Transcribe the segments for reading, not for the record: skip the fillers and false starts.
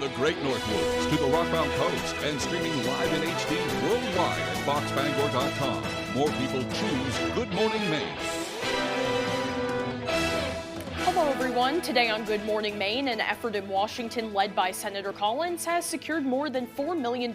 the Great North Woods to the Rockbound Coast and streaming live in HD worldwide at foxbangor.com. More people choose Good Morning Maine. Hello everyone. Today on Good Morning Maine, an effort in Washington led by Senator Collins has secured more than $4 million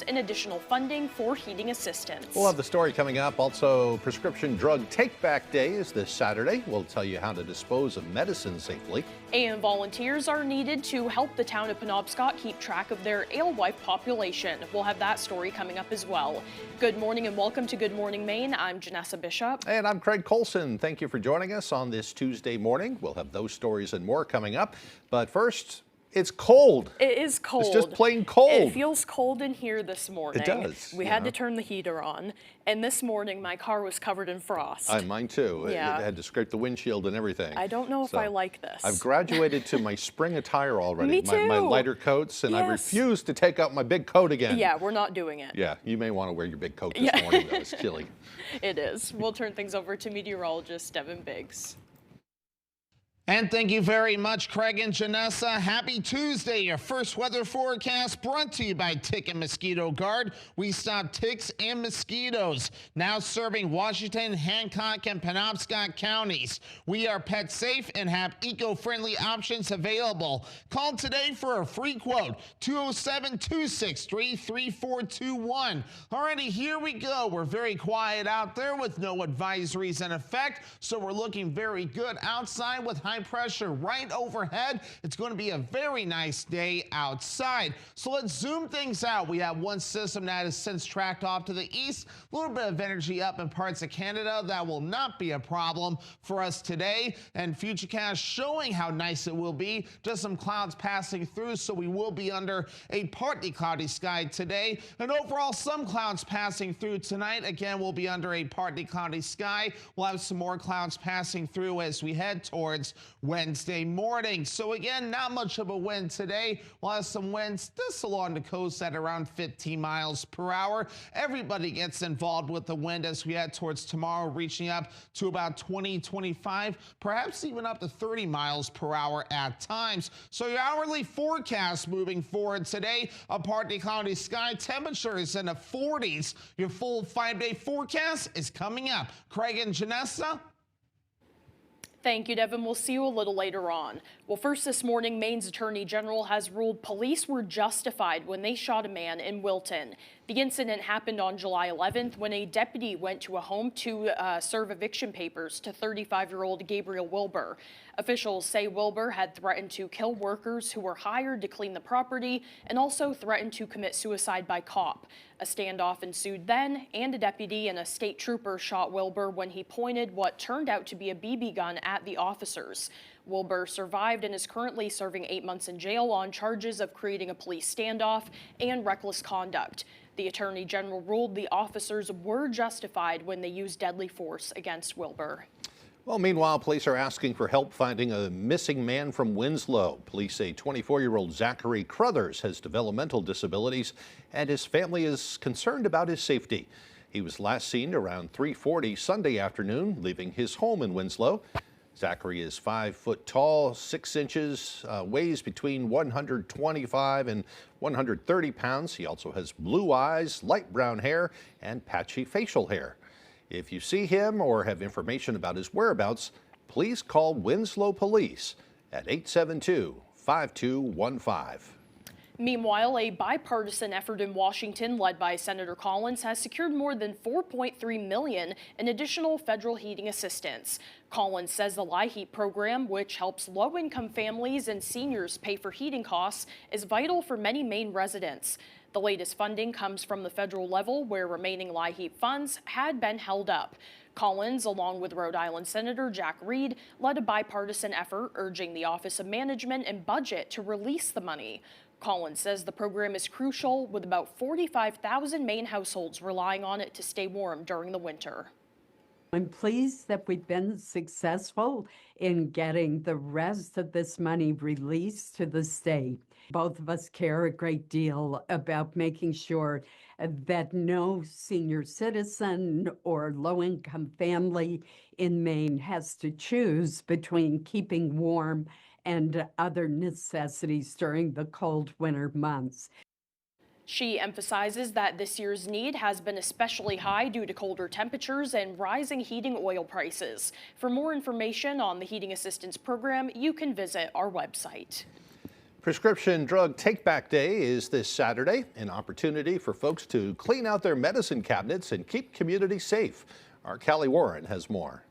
in additional funding for heating assistance. We'll have the story coming up. Also, Prescription Drug Take-Back Day is this Saturday. We'll tell you how to dispose of medicine safely. And volunteers are needed to help the town of Penobscot keep track of their alewife population. We'll have that story coming up as well. Good morning and welcome to Good Morning Maine. I'm Janessa Bishop. And I'm Craig Colson. Thank you for joining us on this Tuesday morning. We'll have those stories and more coming up. But first, it's cold. It is cold. It's just plain cold. It feels cold in here this morning. It does. We had to turn the heater on. And this morning, my car was covered in frost. Mine too. Yeah. It had to scrape the windshield and everything. I don't know if I like this. I've graduated to my spring attire already. Me too. My lighter coats, and I refuse to take out my big coat again. Yeah, we're not doing it. Yeah, you may want to wear your big coat this morning, though. It's chilly. It is. We'll turn things over to meteorologist Devin Biggs. And thank you very much, Craig and Janessa. Happy Tuesday. Your first weather forecast brought to you by Tick and Mosquito Guard. We stop ticks and mosquitoes. Now serving Washington, Hancock, and Penobscot counties. We are pet safe and have eco-friendly options available. Call today for a free quote, 207-263-3421. Alrighty, here we go. We're very quiet out there with no advisories in effect, so we're looking very good outside with high pressure right overhead. It's going to be a very nice day outside. So let's zoom things out. We have one system that has since tracked off to the east. A little bit of energy up in parts of Canada. That will not be a problem for us today. And Futurecast showing how nice it will be. Just some clouds passing through, so we will be under a partly cloudy sky today. And overall, some clouds passing through tonight. Again, we'll be under a partly cloudy sky. We'll have some more clouds passing through as we head towards Wednesday morning. So again, not much of a wind today. We'll have some winds just along the coast at around 15 miles per hour. Everybody gets involved with the wind as we head towards tomorrow, reaching up to about 20, 25, perhaps even up to 30 miles per hour at times. So your hourly forecast moving forward today, a partly cloudy sky, temperatures in the 40s. Your full 5-day forecast is coming up. Craig and Janessa. Thank you, Devin. We'll see you a little later on. Well, first this morning, Maine's Attorney General has ruled police were justified when they shot a man in Wilton. The incident happened on July 11th when a deputy went to a home to serve eviction papers to 35-year-old Gabriel Wilbur. Officials say Wilbur had threatened to kill workers who were hired to clean the property and also threatened to commit suicide by cop. A standoff ensued then, and a deputy and a state trooper shot Wilbur when he pointed what turned out to be a BB gun at the officers. Wilbur survived and is currently serving 8 months in jail on charges of creating a police standoff and reckless conduct. The Attorney General ruled the officers were justified when they used deadly force against Wilbur. Well, meanwhile, police are asking for help finding a missing man from Winslow. Police say 24-year-old Zachary Crothers has developmental disabilities, and his family is concerned about his safety. He was last seen around 3:40 Sunday afternoon, leaving his home in Winslow. Zachary is 5 foot tall, 6 inches, weighs between 125 and 130 pounds. He also has blue eyes, light brown hair, and patchy facial hair. If you see him or have information about his whereabouts, please call Winslow Police at 872-5215. Meanwhile, a bipartisan effort in Washington led by Senator Collins has secured more than $4.3 million in additional federal heating assistance. Collins says the LIHEAP program, which helps low-income families and seniors pay for heating costs, is vital for many Maine residents. The latest funding comes from the federal level, where remaining LIHEAP funds had been held up. Collins, along with Rhode Island Senator Jack Reed, led a bipartisan effort urging the Office of Management and Budget to release the money. Collins says the program is crucial, with about 45,000 Maine households relying on it to stay warm during the winter. I'm pleased that we've been successful in getting the rest of this money released to the state. Both of us care a great deal about making sure that no senior citizen or low-income family in Maine has to choose between keeping warm and other necessities during the cold winter months. She emphasizes that this year's need has been especially high due to colder temperatures and rising heating oil prices. For more information on the Heating Assistance Program, you can visit our website. Prescription Drug Take-Back Day is this Saturday, an opportunity for folks to clean out their medicine cabinets and keep communities safe. Our Callie Warren has more.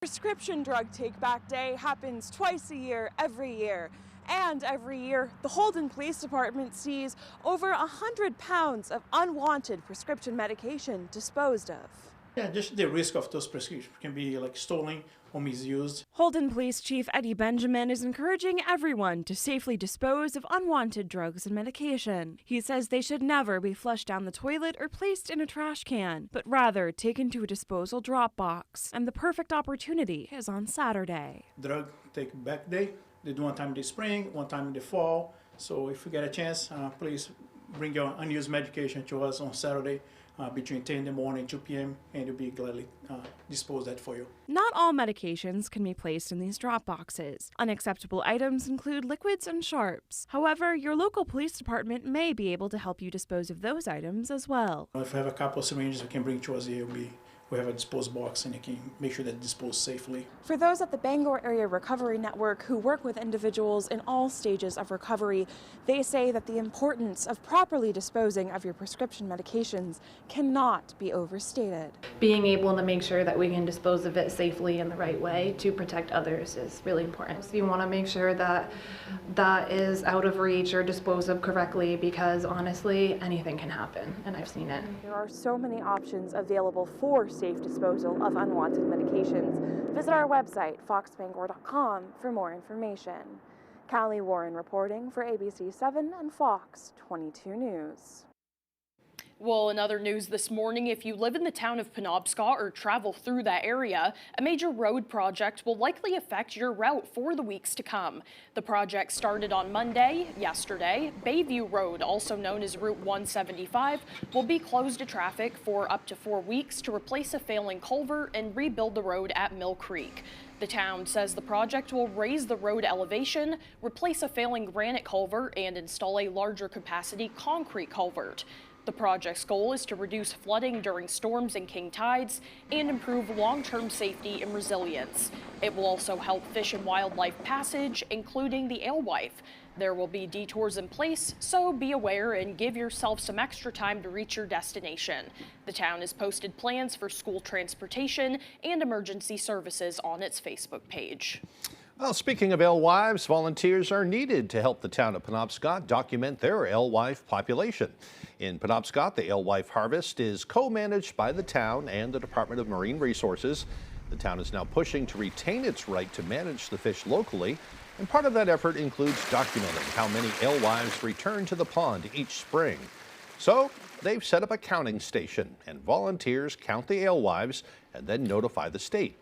Prescription Drug Take-Back Day happens twice a year, every year. And every year, the Holden Police Department sees over 100 pounds of unwanted prescription medication disposed of. Yeah, just the risk of those prescriptions can be like stolen or misused. Holden Police Chief Eddie Benjamin is encouraging everyone to safely dispose of unwanted drugs and medication. He says they should never be flushed down the toilet or placed in a trash can, but rather taken to a disposal drop box. And the perfect opportunity is on Saturday. Drug Take-Back Day. They do one time in the spring, one time in the fall. So if you get a chance, please bring your unused medication to us on Saturday between 10 in the morning and 2 p.m. and we'll be gladly dispose that for you. Not all medications can be placed in these drop boxes. Unacceptable items include liquids and sharps. However, your local police department may be able to help you dispose of those items as well. If we have a couple of syringes, we can bring to us here. We have a dispose box and you can make sure that it's disposed safely. For those at the Bangor Area Recovery Network who work with individuals in all stages of recovery, they say that the importance of properly disposing of your prescription medications cannot be overstated. Being able to make sure that we can dispose of it safely in the right way to protect others is really important. So you want to make sure that that is out of reach or disposed of correctly, because honestly, anything can happen, and I've seen it. There are so many options available for safe disposal of unwanted medications. Visit our website, foxbangor.com, for more information. Callie Warren reporting for ABC 7 and Fox 22 News. Well, in other news this morning, if you live in the town of Penobscot or travel through that area, a major road project will likely affect your route for the weeks to come. The project started on Monday, yesterday. Bayview Road, also known as Route 175, will be closed to traffic for up to 4 weeks to replace a failing culvert and rebuild the road at Mill Creek. The town says the project will raise the road elevation, replace a failing granite culvert, and install a larger capacity concrete culvert. The project's goal is to reduce flooding during storms and king tides and improve long-term safety and resilience. It will also help Fish and Wildlife Passage, including the alewife. There will be detours in place, so be aware and give yourself some extra time to reach your destination. The town has posted plans for school transportation and emergency services on its Facebook page. Well, speaking of alewives, volunteers are needed to help the town of Penobscot document their alewife population. In Penobscot, the alewife harvest is co-managed by the town and the Department of Marine Resources. The town is now pushing to retain its right to manage the fish locally, and part of that effort includes documenting how many alewives return to the pond each spring. So they've set up a counting station, and volunteers count the alewives and then notify the state.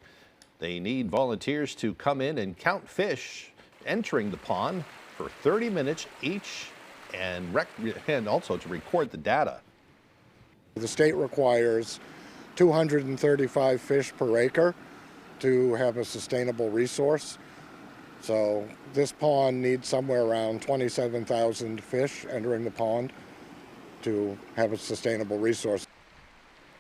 They need volunteers to come in and count fish entering the pond for 30 minutes each and also to record the data. The state requires 235 fish per acre to have a sustainable resource. So this pond needs somewhere around 27,000 fish entering the pond to have a sustainable resource.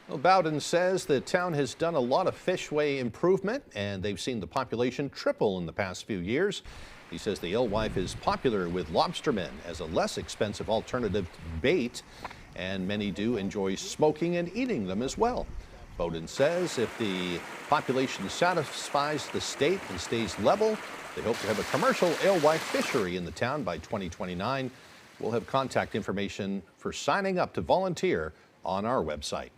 Well, Bowden says the town has done a lot of fishway improvement and they've seen the population triple in the past few years. He says the alewife is popular with lobstermen as a less expensive alternative to bait, and many do enjoy smoking and eating them as well. Bowden says if the population satisfies the state and stays level, they hope to have a commercial alewife fishery in the town by 2029. We'll have contact information for signing up to volunteer on our website.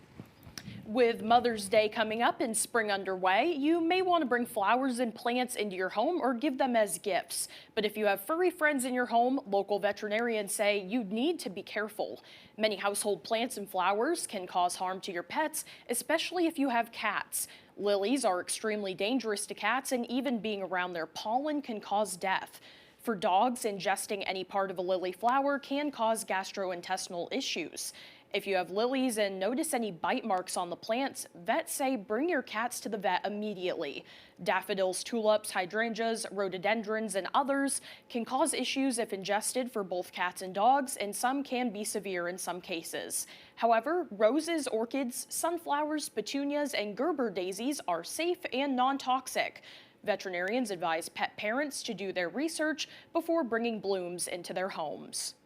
With Mother's Day coming up and spring underway, you may want to bring flowers and plants into your home or give them as gifts. But if you have furry friends in your home, local veterinarians say you need to be careful. Many household plants and flowers can cause harm to your pets, especially if you have cats. Lilies are extremely dangerous to cats, and even being around their pollen can cause death. For dogs, ingesting any part of a lily flower can cause gastrointestinal issues. If you have lilies and notice any bite marks on the plants, vets say bring your cats to the vet immediately. Daffodils, tulips, hydrangeas, rhododendrons, and others can cause issues if ingested for both cats and dogs, and some can be severe in some cases. However, roses, orchids, sunflowers, petunias, and Gerber daisies are safe and non-toxic. Veterinarians advise pet parents to do their research before bringing blooms into their homes.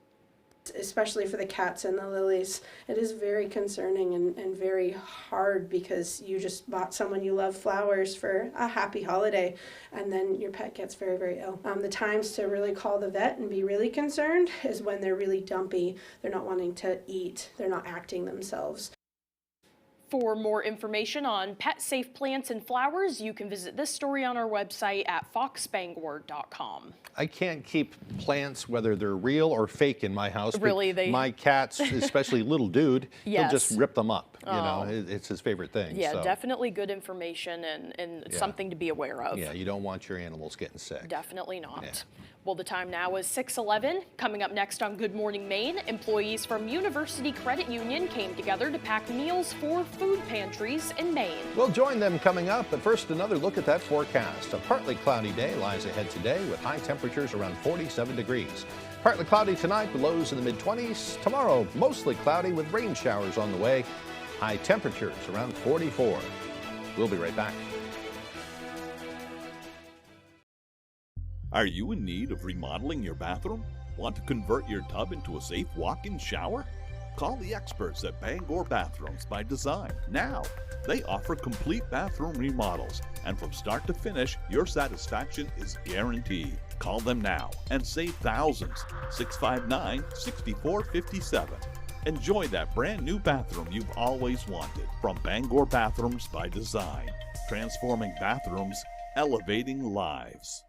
Especially for the cats and the lilies, it is very concerning and very hard because you just bought someone you love flowers for a happy holiday and then your pet gets very, very ill. The times to really call the vet and be really concerned is when they're really dumpy, they're not wanting to eat, they're not acting themselves. For more information on pet-safe plants and flowers, you can visit this story on our website at foxbangor.com. I can't keep plants, whether they're real or fake, in my house. Really, my cats, especially little dude, Yes. he'll just rip them up. Oh. You know, it's his favorite thing. Yeah, so. definitely good information and something to be aware of. Yeah, you don't want your animals getting sick. Definitely not. Yeah. Well, the time now is 6:11. Coming up next on Good Morning Maine, employees from University Credit Union came together to pack meals for food pantries in Maine. We'll join them coming up, but first another look at that forecast. A partly cloudy day lies ahead today with high temperatures around 47 degrees. Partly cloudy tonight with lows in the mid-20s. Tomorrow, mostly cloudy with rain showers on the way. High temperatures around 44. We'll be right back. Are you in need of remodeling your bathroom? Want to convert your tub into a safe walk-in shower? Call the experts at Bangor Bathrooms by Design now. They offer complete bathroom remodels, and from start to finish, your satisfaction is guaranteed. Call them now and save thousands. 659-6457. Enjoy that brand new bathroom you've always wanted from Bangor Bathrooms by Design. Transforming bathrooms, elevating lives.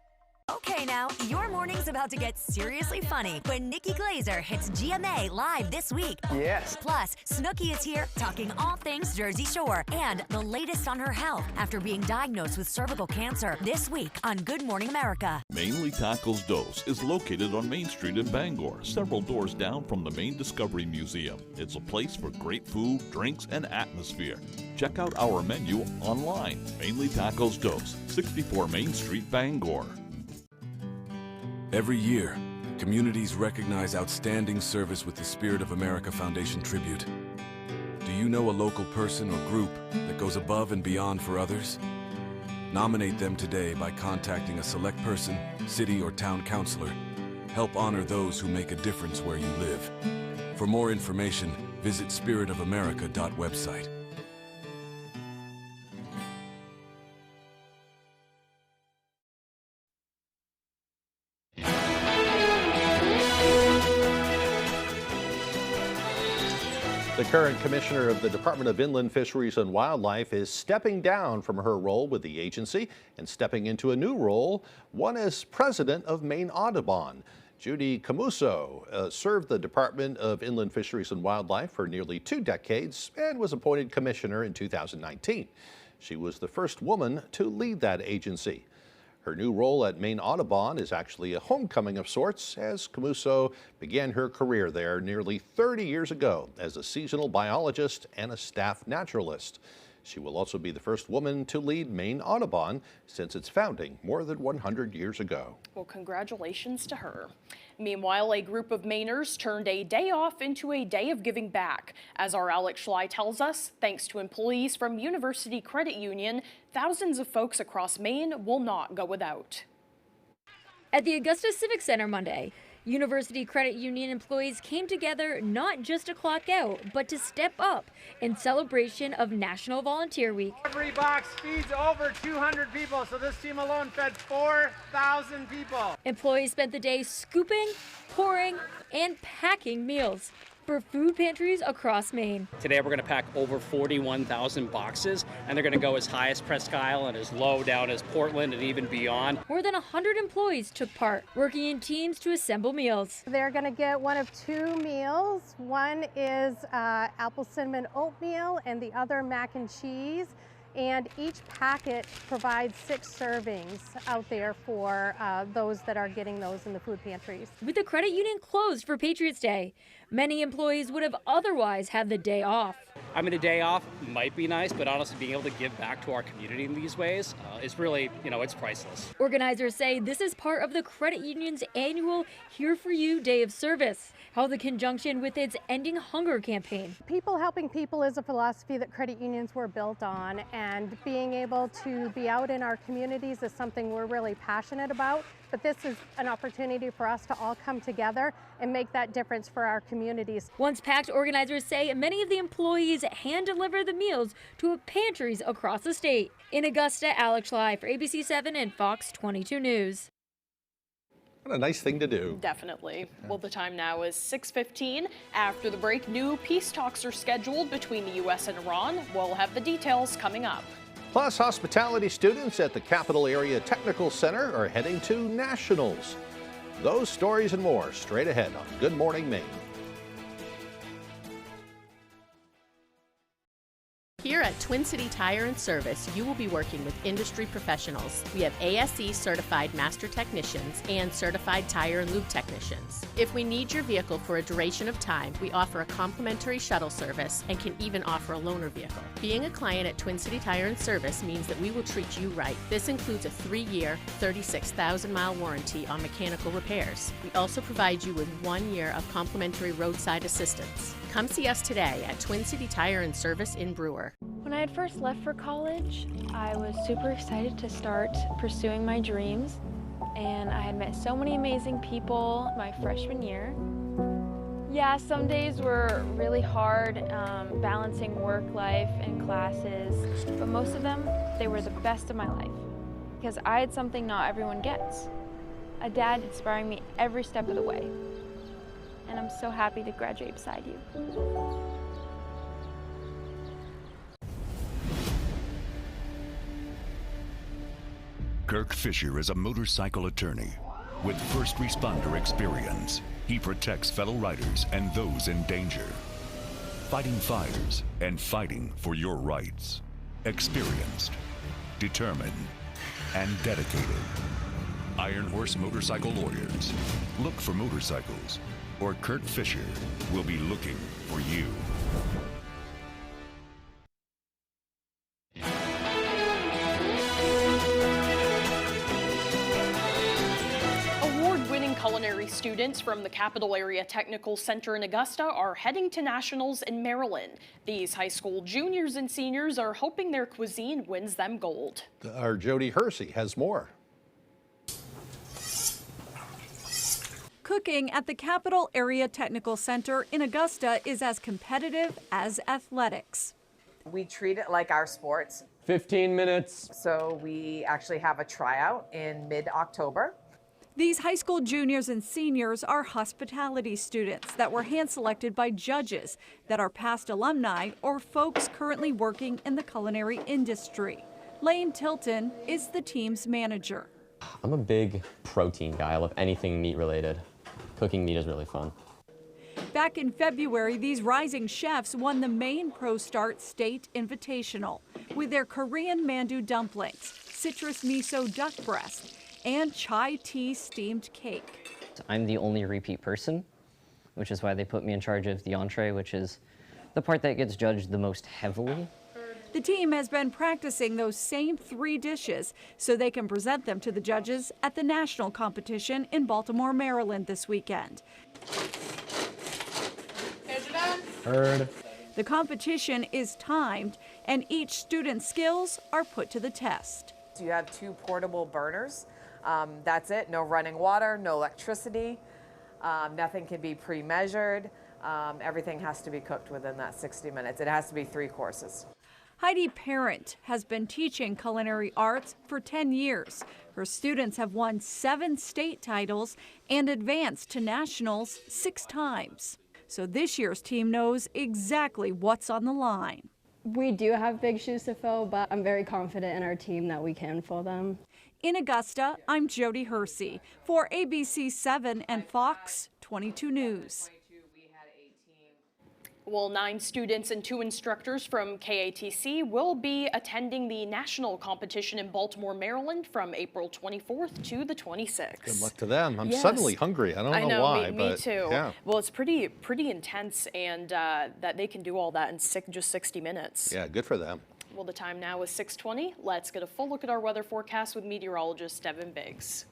Okay, now, your morning's about to get seriously funny when Nikki Glazer hits GMA live this week. Yes. Plus, Snooki is here talking all things Jersey Shore and the latest on her health after being diagnosed with cervical cancer this week on Good Morning America. Mainly Tacos Dos is located on Main Street in Bangor, several doors down from the Maine Discovery Museum. It's a place for great food, drinks, and atmosphere. Check out our menu online. Mainly Tacos Dos, 64 Main Street, Bangor. Every year, communities recognize outstanding service with the Spirit of America Foundation Tribute. Do you know a local person or group that goes above and beyond for others? Nominate them today by contacting a select person, city, or town councilor. Help honor those who make a difference where you live. For more information, visit spiritofamerica.website. The current commissioner of the Department of Inland Fisheries and Wildlife is stepping down from her role with the agency and stepping into a new role, one as president of Maine Audubon. Judy Camuso served the Department of Inland Fisheries and Wildlife for nearly 2 decades and was appointed commissioner in 2019. She was the first woman to lead that agency. Her new role at Maine Audubon is actually a homecoming of sorts, as Camuso began her career there nearly 30 years ago as a seasonal biologist and a staff naturalist. She will also be the first woman to lead Maine Audubon since its founding more than 100 years ago. Well, congratulations to her. Meanwhile, a group of Mainers turned a day off into a day of giving back. As our Alex Schley tells us, thanks to employees from University Credit Union, thousands of folks across Maine will not go without. At the Augusta Civic Center Monday, University Credit Union employees came together not just to clock out, but to step up in celebration of National Volunteer Week. Every box feeds over 200 people, so this team alone fed 4,000 people. Employees spent the day scooping, pouring, and packing meals for food pantries across Maine. Today we're going to pack over 41,000 boxes, and they're going to go as high as Presque Isle and as low down as Portland and even beyond. More than 100 employees took part, working in teams to assemble meals. They're going to get one of 2 meals. One is apple cinnamon oatmeal and the other mac and cheese. And each packet provides 6 servings out there for those that are getting those in the food pantries. With the credit union closed for Patriots Day, many employees would have otherwise had the day off. I mean, the day off might be nice, but honestly, being able to give back to our community in these ways is really, it's priceless. Organizers say this is part of the credit union's annual Here For You Day of Service, held in conjunction with its Ending Hunger campaign. People helping people is a philosophy that credit unions were built on, and being able to be out in our communities is something we're really passionate about. But this is an opportunity for us to all come together and make that difference for our communities. Once packed, organizers say many of the employees hand deliver the meals to pantries across the state. In Augusta, Alex Schley for ABC 7 and Fox 22 News. What a nice thing to do. Definitely. Well, the time now is 6:15. After the break, new peace talks are scheduled between the U.S. and Iran. We'll have the details coming up. Plus, hospitality students at the Capital Area Technical Center are heading to nationals. Those stories and more straight ahead on Good Morning Maine. Here at Twin City Tire and Service, you will be working with industry professionals. We have ASE certified master technicians and certified tire and lube technicians. If we need your vehicle for a duration of time, we offer a complimentary shuttle service and can even offer a loaner vehicle. Being a client at Twin City Tire and Service means that we will treat you right. This includes a 3-year, 36,000-mile warranty on mechanical repairs. We also provide you with 1 year of complimentary roadside assistance. Come see us today at Twin City Tire and Service in Brewer. When I had first left for college, I was super excited to start pursuing my dreams, and I had met so many amazing people my freshman year. Yeah, some days were really hard, balancing work life and classes, but most of them, they were the best of my life, because I had something not everyone gets. A dad inspiring me every step of the way, and I'm so happy to graduate beside you. Kirk Fisher is a motorcycle attorney with first responder experience. He protects fellow riders and those in danger, fighting fires and fighting for your rights. Experienced, determined, and dedicated. Iron Horse Motorcycle Lawyers. Look for motorcycles, or Kirk Fisher will be looking for you. Culinary students from the Capital Area Technical Center in Augusta are heading to nationals in Maryland. These high school juniors and seniors are hoping their cuisine wins them gold. Our Jody Hersey has more. Cooking at the Capital Area Technical Center in Augusta is as competitive as athletics. We treat it like our sports. 15 minutes. So we actually have a tryout in mid-October. These high school juniors and seniors are hospitality students that were hand-selected by judges that are past alumni or folks currently working in the culinary industry. Lane Tilton is the team's manager. I'm a big protein guy. I love anything meat-related. Cooking meat is really fun. Back in February, these rising chefs won the Maine Pro Start State Invitational with their Korean mandu dumplings, citrus miso duck breast, and chai tea steamed cake. I'm the only repeat person, which is why they put me in charge of the entree, which is the part that gets judged the most heavily. The team has been practicing those same 3 dishes so they can present them to the judges at the national competition in Baltimore, Maryland this weekend. Heard. The competition is timed, and each student's skills are put to the test. So you have 2 portable burners. That's it. No running water, no electricity. Nothing can be pre-measured. Everything has to be cooked within that 60 minutes. It has to be 3 courses. Heidi Parent has been teaching culinary arts for 10 years. Her students have won 7 state titles and advanced to nationals 6 times. So this year's team knows exactly what's on the line. We do have big shoes to fill, but I'm very confident in our team that we can fill them. In Augusta, I'm Jody Hersey for ABC 7 and Fox 22 News. Well, 9 students and 2 instructors from KATC will be attending the national competition in Baltimore, Maryland from April 24th to the 26th. Good luck to them. I'm Yes. suddenly hungry. I don't know why. Me but too. Yeah. Well, it's pretty intense, and that they can do all that in just 60 minutes. Yeah, good for them. Well, the time now is 6:20. Let's get a full look at our weather forecast with meteorologist Devin Biggs.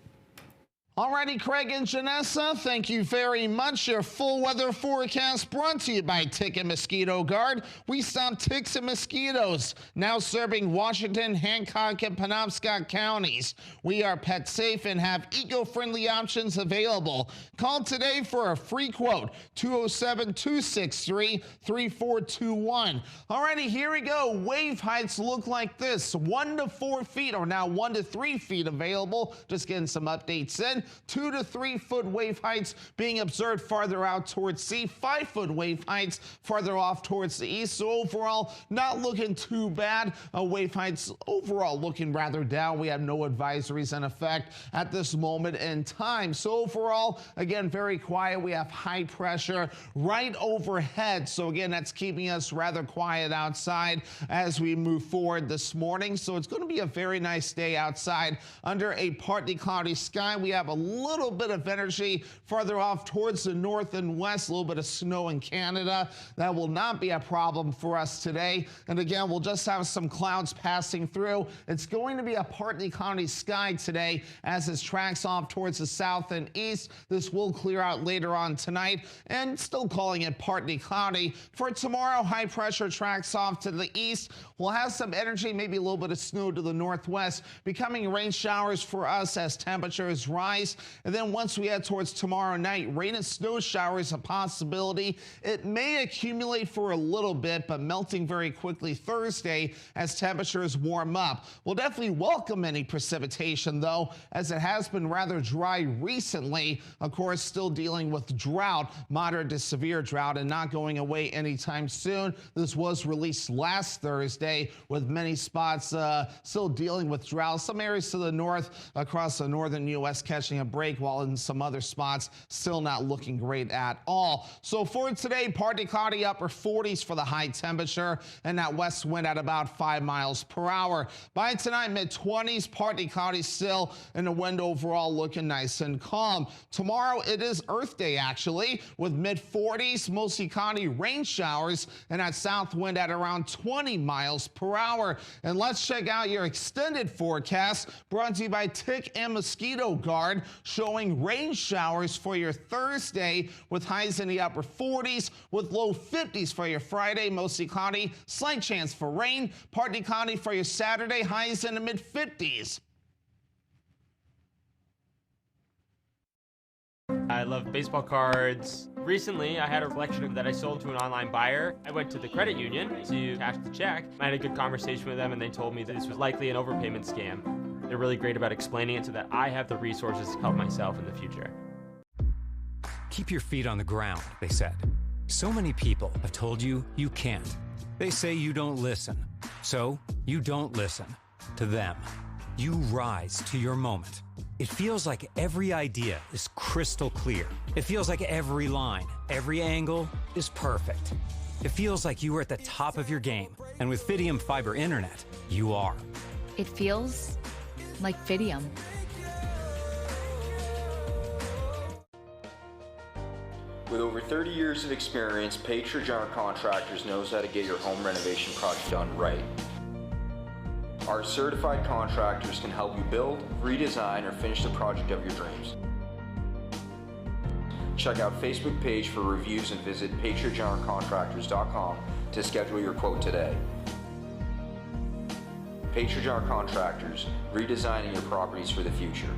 Alrighty, Craig and Janessa, thank you very much. Your full weather forecast brought to you by Tick and Mosquito Guard. We stop ticks and mosquitoes, now serving Washington, Hancock, and Penobscot counties. We are pet safe and have eco-friendly options available. Call today for a free quote, 207-263-3421. Alrighty, here we go. Wave heights look like this, 1 to 4 feet, or now 1 to 3 feet available. Just getting some updates in. 2 to 3 foot wave heights being observed farther out towards sea, 5 foot wave heights farther off towards the east. So overall, not looking too bad. Wave heights overall looking rather down. We have no advisories in effect at this moment in time. So overall, again, very quiet. We have high pressure right overhead. So again, that's keeping us rather quiet outside as we move forward this morning. So it's going to be a very nice day outside under a partly cloudy sky. We have a little bit of energy farther off towards the north and west, a little bit of snow in Canada. That will not be a problem for us today. And again, we'll just have some clouds passing through. It's going to be a partly cloudy sky today as this tracks off towards the south and east. This will clear out later on tonight, and still calling it partly cloudy. For tomorrow, high pressure tracks off to the east. We'll have some energy, maybe a little bit of snow to the northwest, becoming rain showers for us as temperatures rise. And then once we head towards tomorrow night, rain and snow showers a possibility. It may accumulate for a little bit, but melting very quickly Thursday as temperatures warm up. We'll definitely welcome any precipitation, though, as it has been rather dry recently. Of course, still dealing with drought, moderate to severe drought, and not going away anytime soon. This was released last Thursday, with many spots still dealing with drought. Some areas to the north across the northern U.S. catching a break, while in some other spots still not looking great at all. So for today, partly cloudy, upper 40s for the high temperature, and that west wind at about 5 miles per hour. By tonight, mid-20s, partly cloudy still, and the wind overall looking nice and calm. Tomorrow, it is Earth Day, actually, with mid-40s, mostly cloudy, rain showers, and that south wind at around 20 miles per hour. And let's check out your extended forecast, brought to you by Tick and Mosquito Guard, showing rain showers for your Thursday with highs in the upper 40s, with low 50s for your Friday, mostly cloudy, slight chance for rain, partly cloudy for your Saturday, highs in the mid-50s. I love baseball cards. Recently, I had a collection that I sold to an online buyer. I went to the credit union to cash the check. I had a good conversation with them, and they told me that this was likely an overpayment scam. They're really great about explaining it so that I have the resources to help myself in the future. Keep your feet on the ground, they said. So many people have told you you can't. They say you don't listen. So you don't listen to them. You rise to your moment. It feels like every idea is crystal clear. It feels like every line, every angle is perfect. It feels like you are at the top of your game. And with Fidium Fiber Internet, you are. It feels like Fidium. With over 30 years of experience, Patriot General Contractors knows how to get your home renovation project done right. Our certified contractors can help you build, redesign, or finish the project of your dreams. Check out Facebook page for reviews and visit patriotgeneralcontractors.com to schedule your quote today. Patriot General Contractors, redesigning your properties for the future.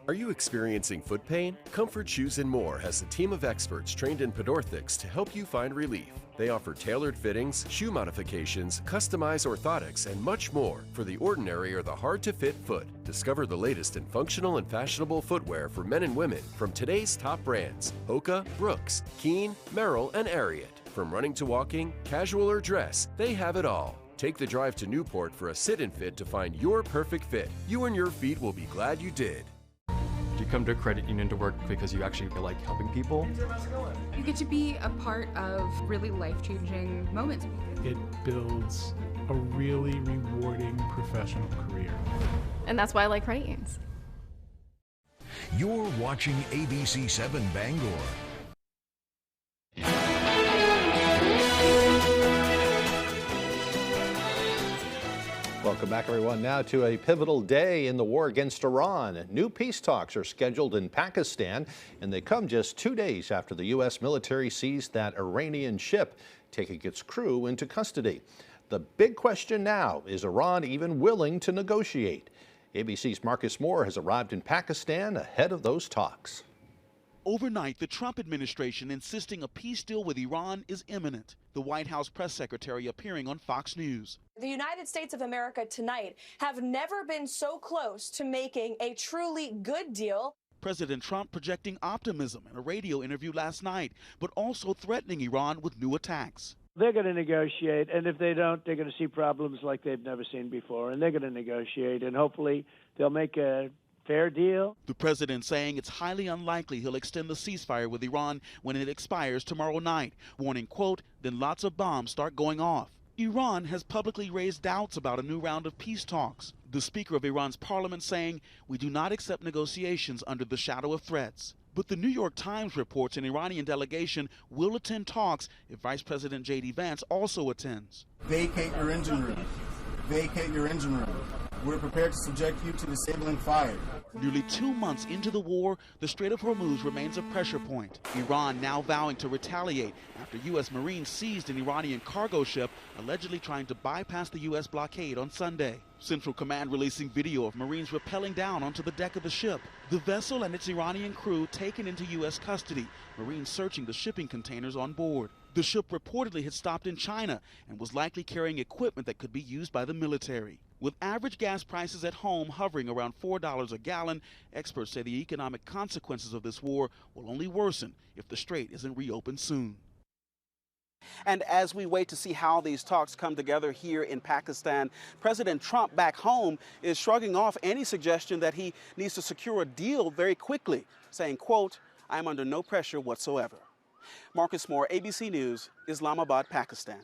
Are you experiencing foot pain? Comfort Shoes & More has a team of experts trained in podorthics to help you find relief. They offer tailored fittings, shoe modifications, customized orthotics, and much more for the ordinary or the hard-to-fit foot. Discover the latest in functional and fashionable footwear for men and women from today's top brands: Hoka, Brooks, Keen, Merrell, and Ariat. From running to walking, casual or dress, they have it all. Take the drive to Newport for a sit-and-fit to find your perfect fit. You and your feet will be glad you did. Do you come to a credit union to work because you actually like helping people? You get to be a part of really life-changing moments. It builds a really rewarding professional career. And that's why I like credit unions. You're watching ABC 7 Bangor. Welcome back, everyone. Now to a pivotal day in the war against Iran. New peace talks are scheduled in Pakistan, and they come just 2 days after the U.S. military seized that Iranian ship, taking its crew into custody. The big question now, is Iran even willing to negotiate? ABC's Marcus Moore has arrived in Pakistan ahead of those talks. Overnight, the Trump administration insisting a peace deal with Iran is imminent. The White House press secretary appearing on Fox News. The United States of America tonight have never been so close to making a truly good deal. President Trump projecting optimism in a radio interview last night, but also threatening Iran with new attacks. They're going to negotiate, and if they don't, they're going to see problems like they've never seen before, and they're going to negotiate, and hopefully they'll make a fair deal. The president saying it's highly unlikely he'll extend the ceasefire with Iran when it expires tomorrow night, warning, quote, then lots of bombs start going off. Iran has publicly raised doubts about a new round of peace talks. The Speaker of Iran's parliament saying, we do not accept negotiations under the shadow of threats. But the New York Times reports an Iranian delegation will attend talks if Vice President J.D. Vance also attends. Vacate your engine room. Vacate your engine room. We're prepared to subject you to disabling fire. Nearly 2 months into the war, the Strait of Hormuz remains a pressure point. Iran now vowing to retaliate after U.S. Marines seized an Iranian cargo ship allegedly trying to bypass the U.S. blockade on Sunday. Central Command releasing video of Marines rappelling down onto the deck of the ship. The vessel and its Iranian crew taken into U.S. custody, Marines searching the shipping containers on board. The ship reportedly had stopped in China and was likely carrying equipment that could be used by the military. With average gas prices at home hovering around $4 a gallon, experts say the economic consequences of this war will only worsen if the strait isn't reopened soon. And as we wait to see how these talks come together here in Pakistan, President Trump back home is shrugging off any suggestion that he needs to secure a deal very quickly, saying, quote, I am under no pressure whatsoever. Marcus Moore, ABC News, Islamabad, Pakistan.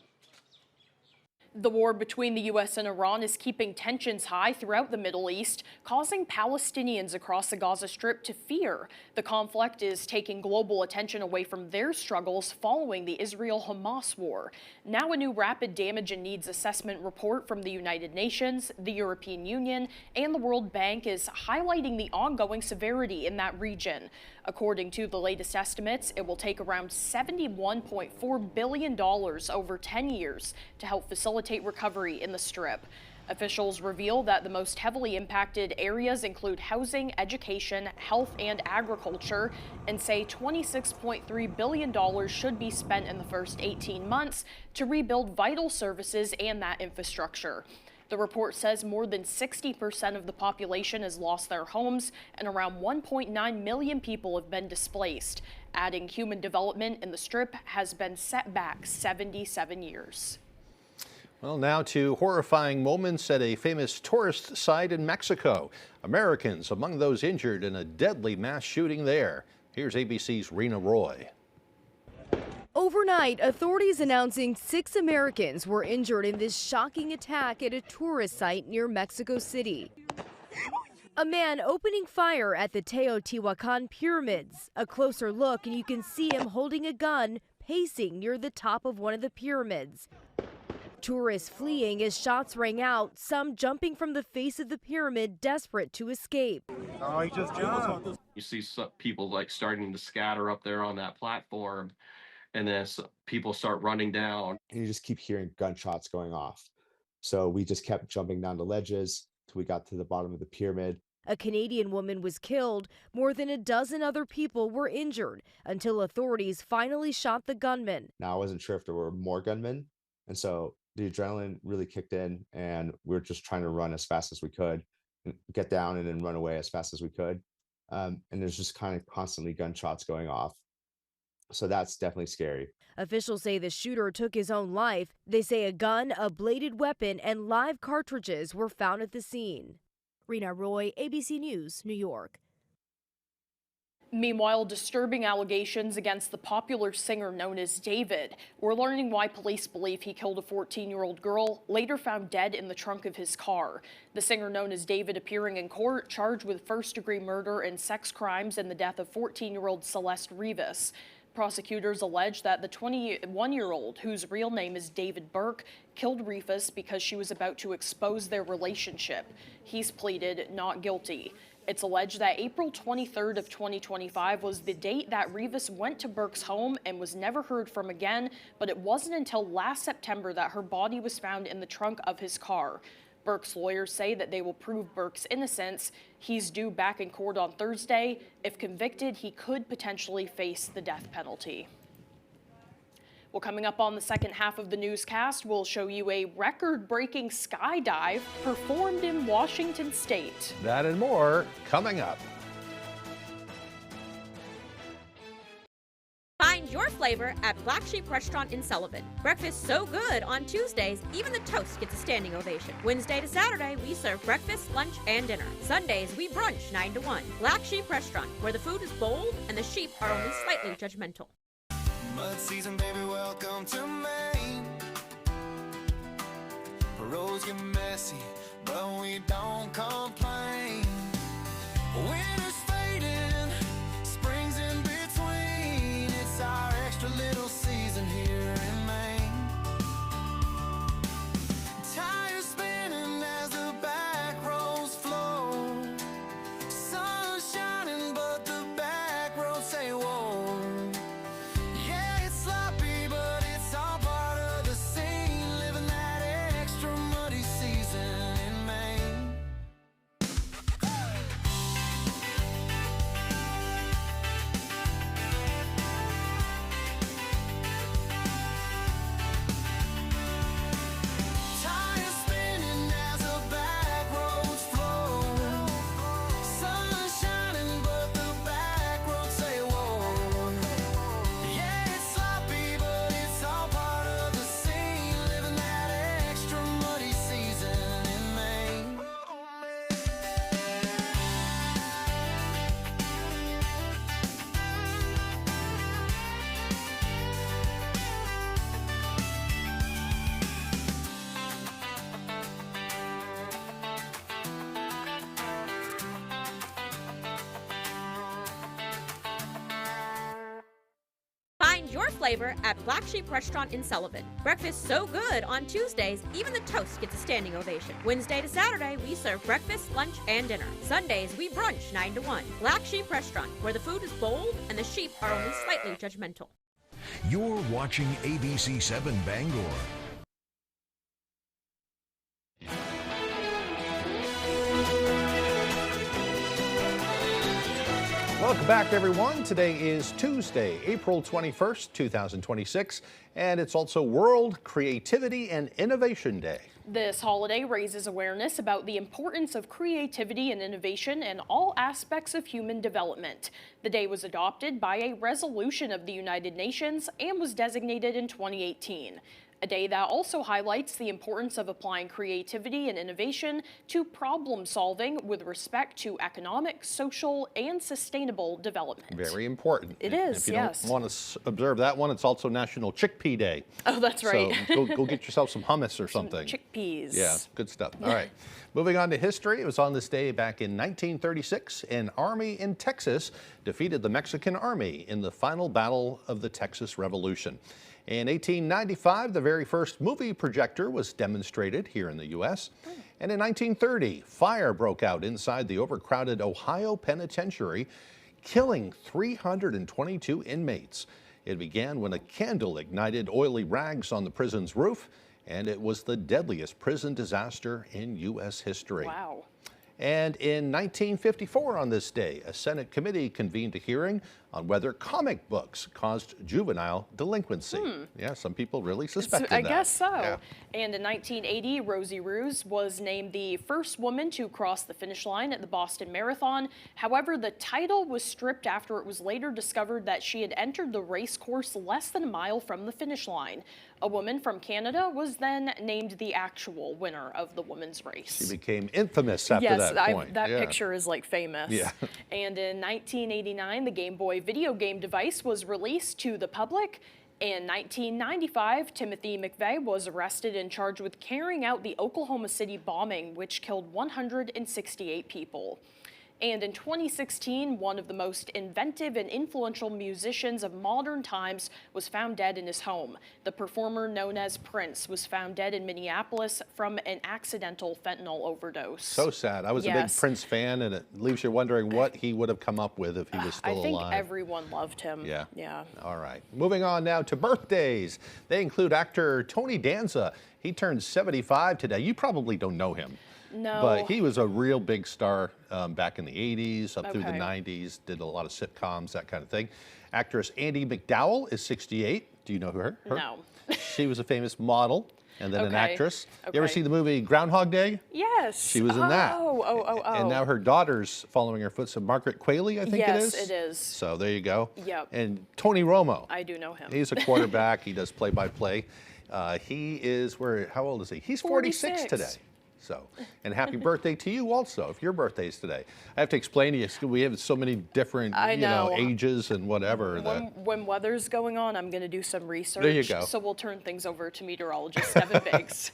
The war between the U.S. and Iran is keeping tensions high throughout the Middle East, causing Palestinians across the Gaza Strip to fear. The conflict is taking global attention away from their struggles following the Israel-Hamas war. Now a new rapid damage and needs assessment report from the United Nations, the European Union, and the World Bank is highlighting the ongoing severity in that region. According to the latest estimates, it will take around $71.4 billion over 10 years to help facilitate recovery in the Strip. Officials reveal that the most heavily impacted areas include housing, education, health, and agriculture, and say $26.3 billion should be spent in the first 18 months to rebuild vital services and that infrastructure. The report says more than 60% of the population has lost their homes and around 1.9 million people have been displaced. Adding human development in the Strip has been set back 77 years. Well, now to horrifying moments at a famous tourist site in Mexico. Americans among those injured in a deadly mass shooting there. Here's ABC's Rena Roy. Overnight, authorities announcing 6 Americans were injured in this shocking attack at a tourist site near Mexico City. A man opening fire at the Teotihuacan pyramids. A closer look and you can see him holding a gun, pacing near the top of one of the pyramids. Tourists fleeing as shots rang out, some jumping from the face of the pyramid, desperate to escape. Oh, he just jumped. You see some people like starting to scatter up there on that platform, and then people start running down. And you just keep hearing gunshots going off. So we just kept jumping down the ledges till we got to the bottom of the pyramid. A Canadian woman was killed. More than a dozen other people were injured until authorities finally shot the gunman. Now I wasn't sure if there were more gunmen. And so the adrenaline really kicked in and we were just trying to run as fast as we could, get down and then run away as fast as we could. And there's just kind of constantly gunshots going off. So that's definitely scary. Officials say the shooter took his own life. They say a gun, a bladed weapon, and live cartridges were found at the scene. Rena Roy, ABC News, New York. Meanwhile, disturbing allegations against the popular singer known as David. We're learning why police believe he killed a 14-year-old girl, later found dead in the trunk of his car. The singer known as David appearing in court, charged with first-degree murder and sex crimes in the death of 14-year-old Celeste Rivas. Prosecutors allege that the 21-year-old, whose real name is David Burke, killed Rivas because she was about to expose their relationship. He's pleaded not guilty. It's alleged that April 23rd of 2025 was the date that Rivas went to Burke's home and was never heard from again, but it wasn't until last September that her body was found in the trunk of his car. Burke's lawyers say that they will prove Burke's innocence. He's due back in court on Thursday. If convicted, he could potentially face the death penalty. Well, coming up on the second half of the newscast, we'll show you a record-breaking skydive performed in Washington State. That and more coming up. Find your flavor at Black Sheep Restaurant in Sullivan. Breakfast so good on Tuesdays, even the toast gets a standing ovation. Wednesday to Saturday, we serve breakfast, lunch, and dinner. Sundays, we brunch 9 to 1. Black Sheep Restaurant, where the food is bold and the sheep are only slightly judgmental. Mud season, baby, welcome to Maine. Roads get messy, but we don't complain. Winter's fading, spring's in between. It's our extra little season here in Maine. Tires spinning as the back roads flow. Sun's shining, but the back roads say whoa. Yeah, it's sloppy, but it's all part of the scene. Living that extra muddy season in Maine. Tires spinning as the back roads flow. Sun's shining, but the back roads say whoa. Yeah, it's sloppy, but it's all part of the scene. Living that extra muddy season in Maine. Find your flavor at Black Sheep Restaurant in Sullivan. Breakfast so good on Tuesdays, even the toast gets a standing ovation. Wednesday to Saturday, we serve breakfast, lunch, and dinner. Sundays, we brunch 9 to 1. Black Sheep Restaurant, where the food is bold and the sheep are only slightly judgmental. You're watching ABC 7 Bangor. Welcome back, everyone. Today is Tuesday, April 21st, 2026, and it's also World Creativity and Innovation Day. This holiday raises awareness about the importance of creativity and innovation in all aspects of human development. The day was adopted by a resolution of the United Nations and was designated in 2018. A day that also highlights the importance of applying creativity and innovation to problem solving with respect to economic, social, and sustainable development. Very important. It is, If you yes. don't want to observe that one, it's also National Chickpea Day. Oh, that's right. So go get yourself some hummus or something. Chickpeas. Yeah, good stuff. All right. Moving on to history, it was on this day back in 1936, an army in Texas defeated the Mexican army in the final battle of the Texas Revolution. In 1895, the very first movie projector was demonstrated here in the U.S. And in 1930, fire broke out inside the overcrowded Ohio Penitentiary, killing 322 inmates. It began when a candle ignited oily rags on the prison's roof, and it was the deadliest prison disaster in U.S. history. Wow. And in 1954 on this day, a Senate committee convened a hearing on whether comic books caused juvenile delinquency. Yeah, some people really suspected that. I guess so. Yeah. And in 1980, Rosie Roos was named the first woman to cross the finish line at the Boston Marathon. However, the title was stripped after it was later discovered that she had entered the race course less than a mile from the finish line. A woman from Canada was then named the actual winner of the women's race. She became infamous after that point. That picture is like famous. Yeah. And in 1989, the Game Boy video game device was released to the public. In 1995, Timothy McVeigh was arrested and charged with carrying out the Oklahoma City bombing, which killed 168 people. And in 2016, one of the most inventive and influential musicians of modern times was found dead in his home. The performer known as Prince was found dead in Minneapolis from an accidental fentanyl overdose. So sad. I was a big Prince fan, and it leaves you wondering what he would have come up with if he was still alive. I think everyone loved him. Yeah. Yeah. All right. Moving on now to birthdays. They include actor Tony Danza. He turned 75 today. You probably don't know him. No. But he was a real big star back in the 80s, up through the 90s, did a lot of sitcoms, that kind of thing. Actress Andie MacDowell is 68. Do you know her? No. She was a famous model and then an actress. Okay. You ever see the movie Groundhog Day? Yes. She was in that. Oh. And now her daughter's following her footsteps. Margaret Qualley, I think it is? Yes, it is. So there you go. Yep. And Tony Romo. I do know him. He's a quarterback. He does play-by-play. He is, how old is he? He's 46 today. So, and happy birthday to you also, if your birthday's today. I have to explain to you, we have so many different, ages and whatever. When weather's going on, I'm going to do some research. There you go. So we'll turn things over to meteorologist Devin Biggs.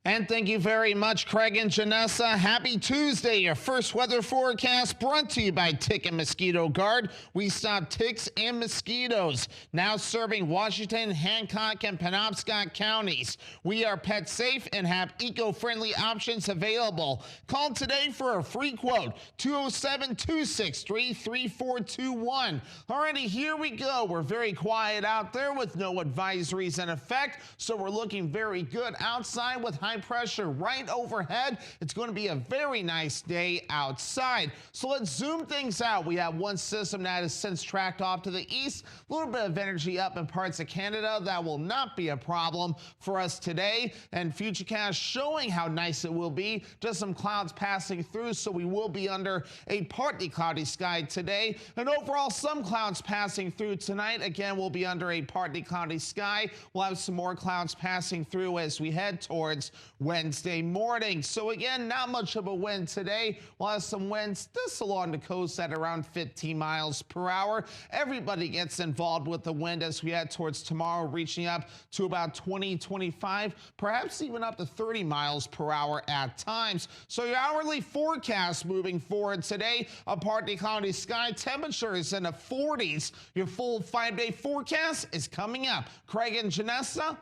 And thank you very much, Craig and Janessa. Happy Tuesday. Your first weather forecast brought to you by Tick and Mosquito Guard. We stop ticks and mosquitoes. Now serving Washington, Hancock, and Penobscot counties. We are pet safe and have eco-friendly options available. Call today for a free quote, 207-263-3421. Alrighty, here we go. We're very quiet out there with no advisories in effect, so we're looking very good outside with high pressure right overhead. It's going to be a very nice day outside. So let's zoom things out. We have one system that has since tracked off to the east. A little bit of energy up in parts of Canada. That will not be a problem for us today. And Futurecast showing how nice it will be. Just some clouds passing through, so we will be under a partly cloudy sky today. And overall, some clouds passing through tonight. Again, we'll be under a partly cloudy sky. We'll have some more clouds passing through as we head towards Wednesday morning. So again, not much of a wind today. We'll have some winds just along the coast at around 15 miles per hour. Everybody gets involved with the wind as we head towards tomorrow, reaching up to about 20, 25, perhaps even up to 30 miles per hour at times. So your hourly forecast moving forward today, a partly cloudy sky, temperatures in the 40s. Your full 5-day forecast is coming up. Craig and Janessa.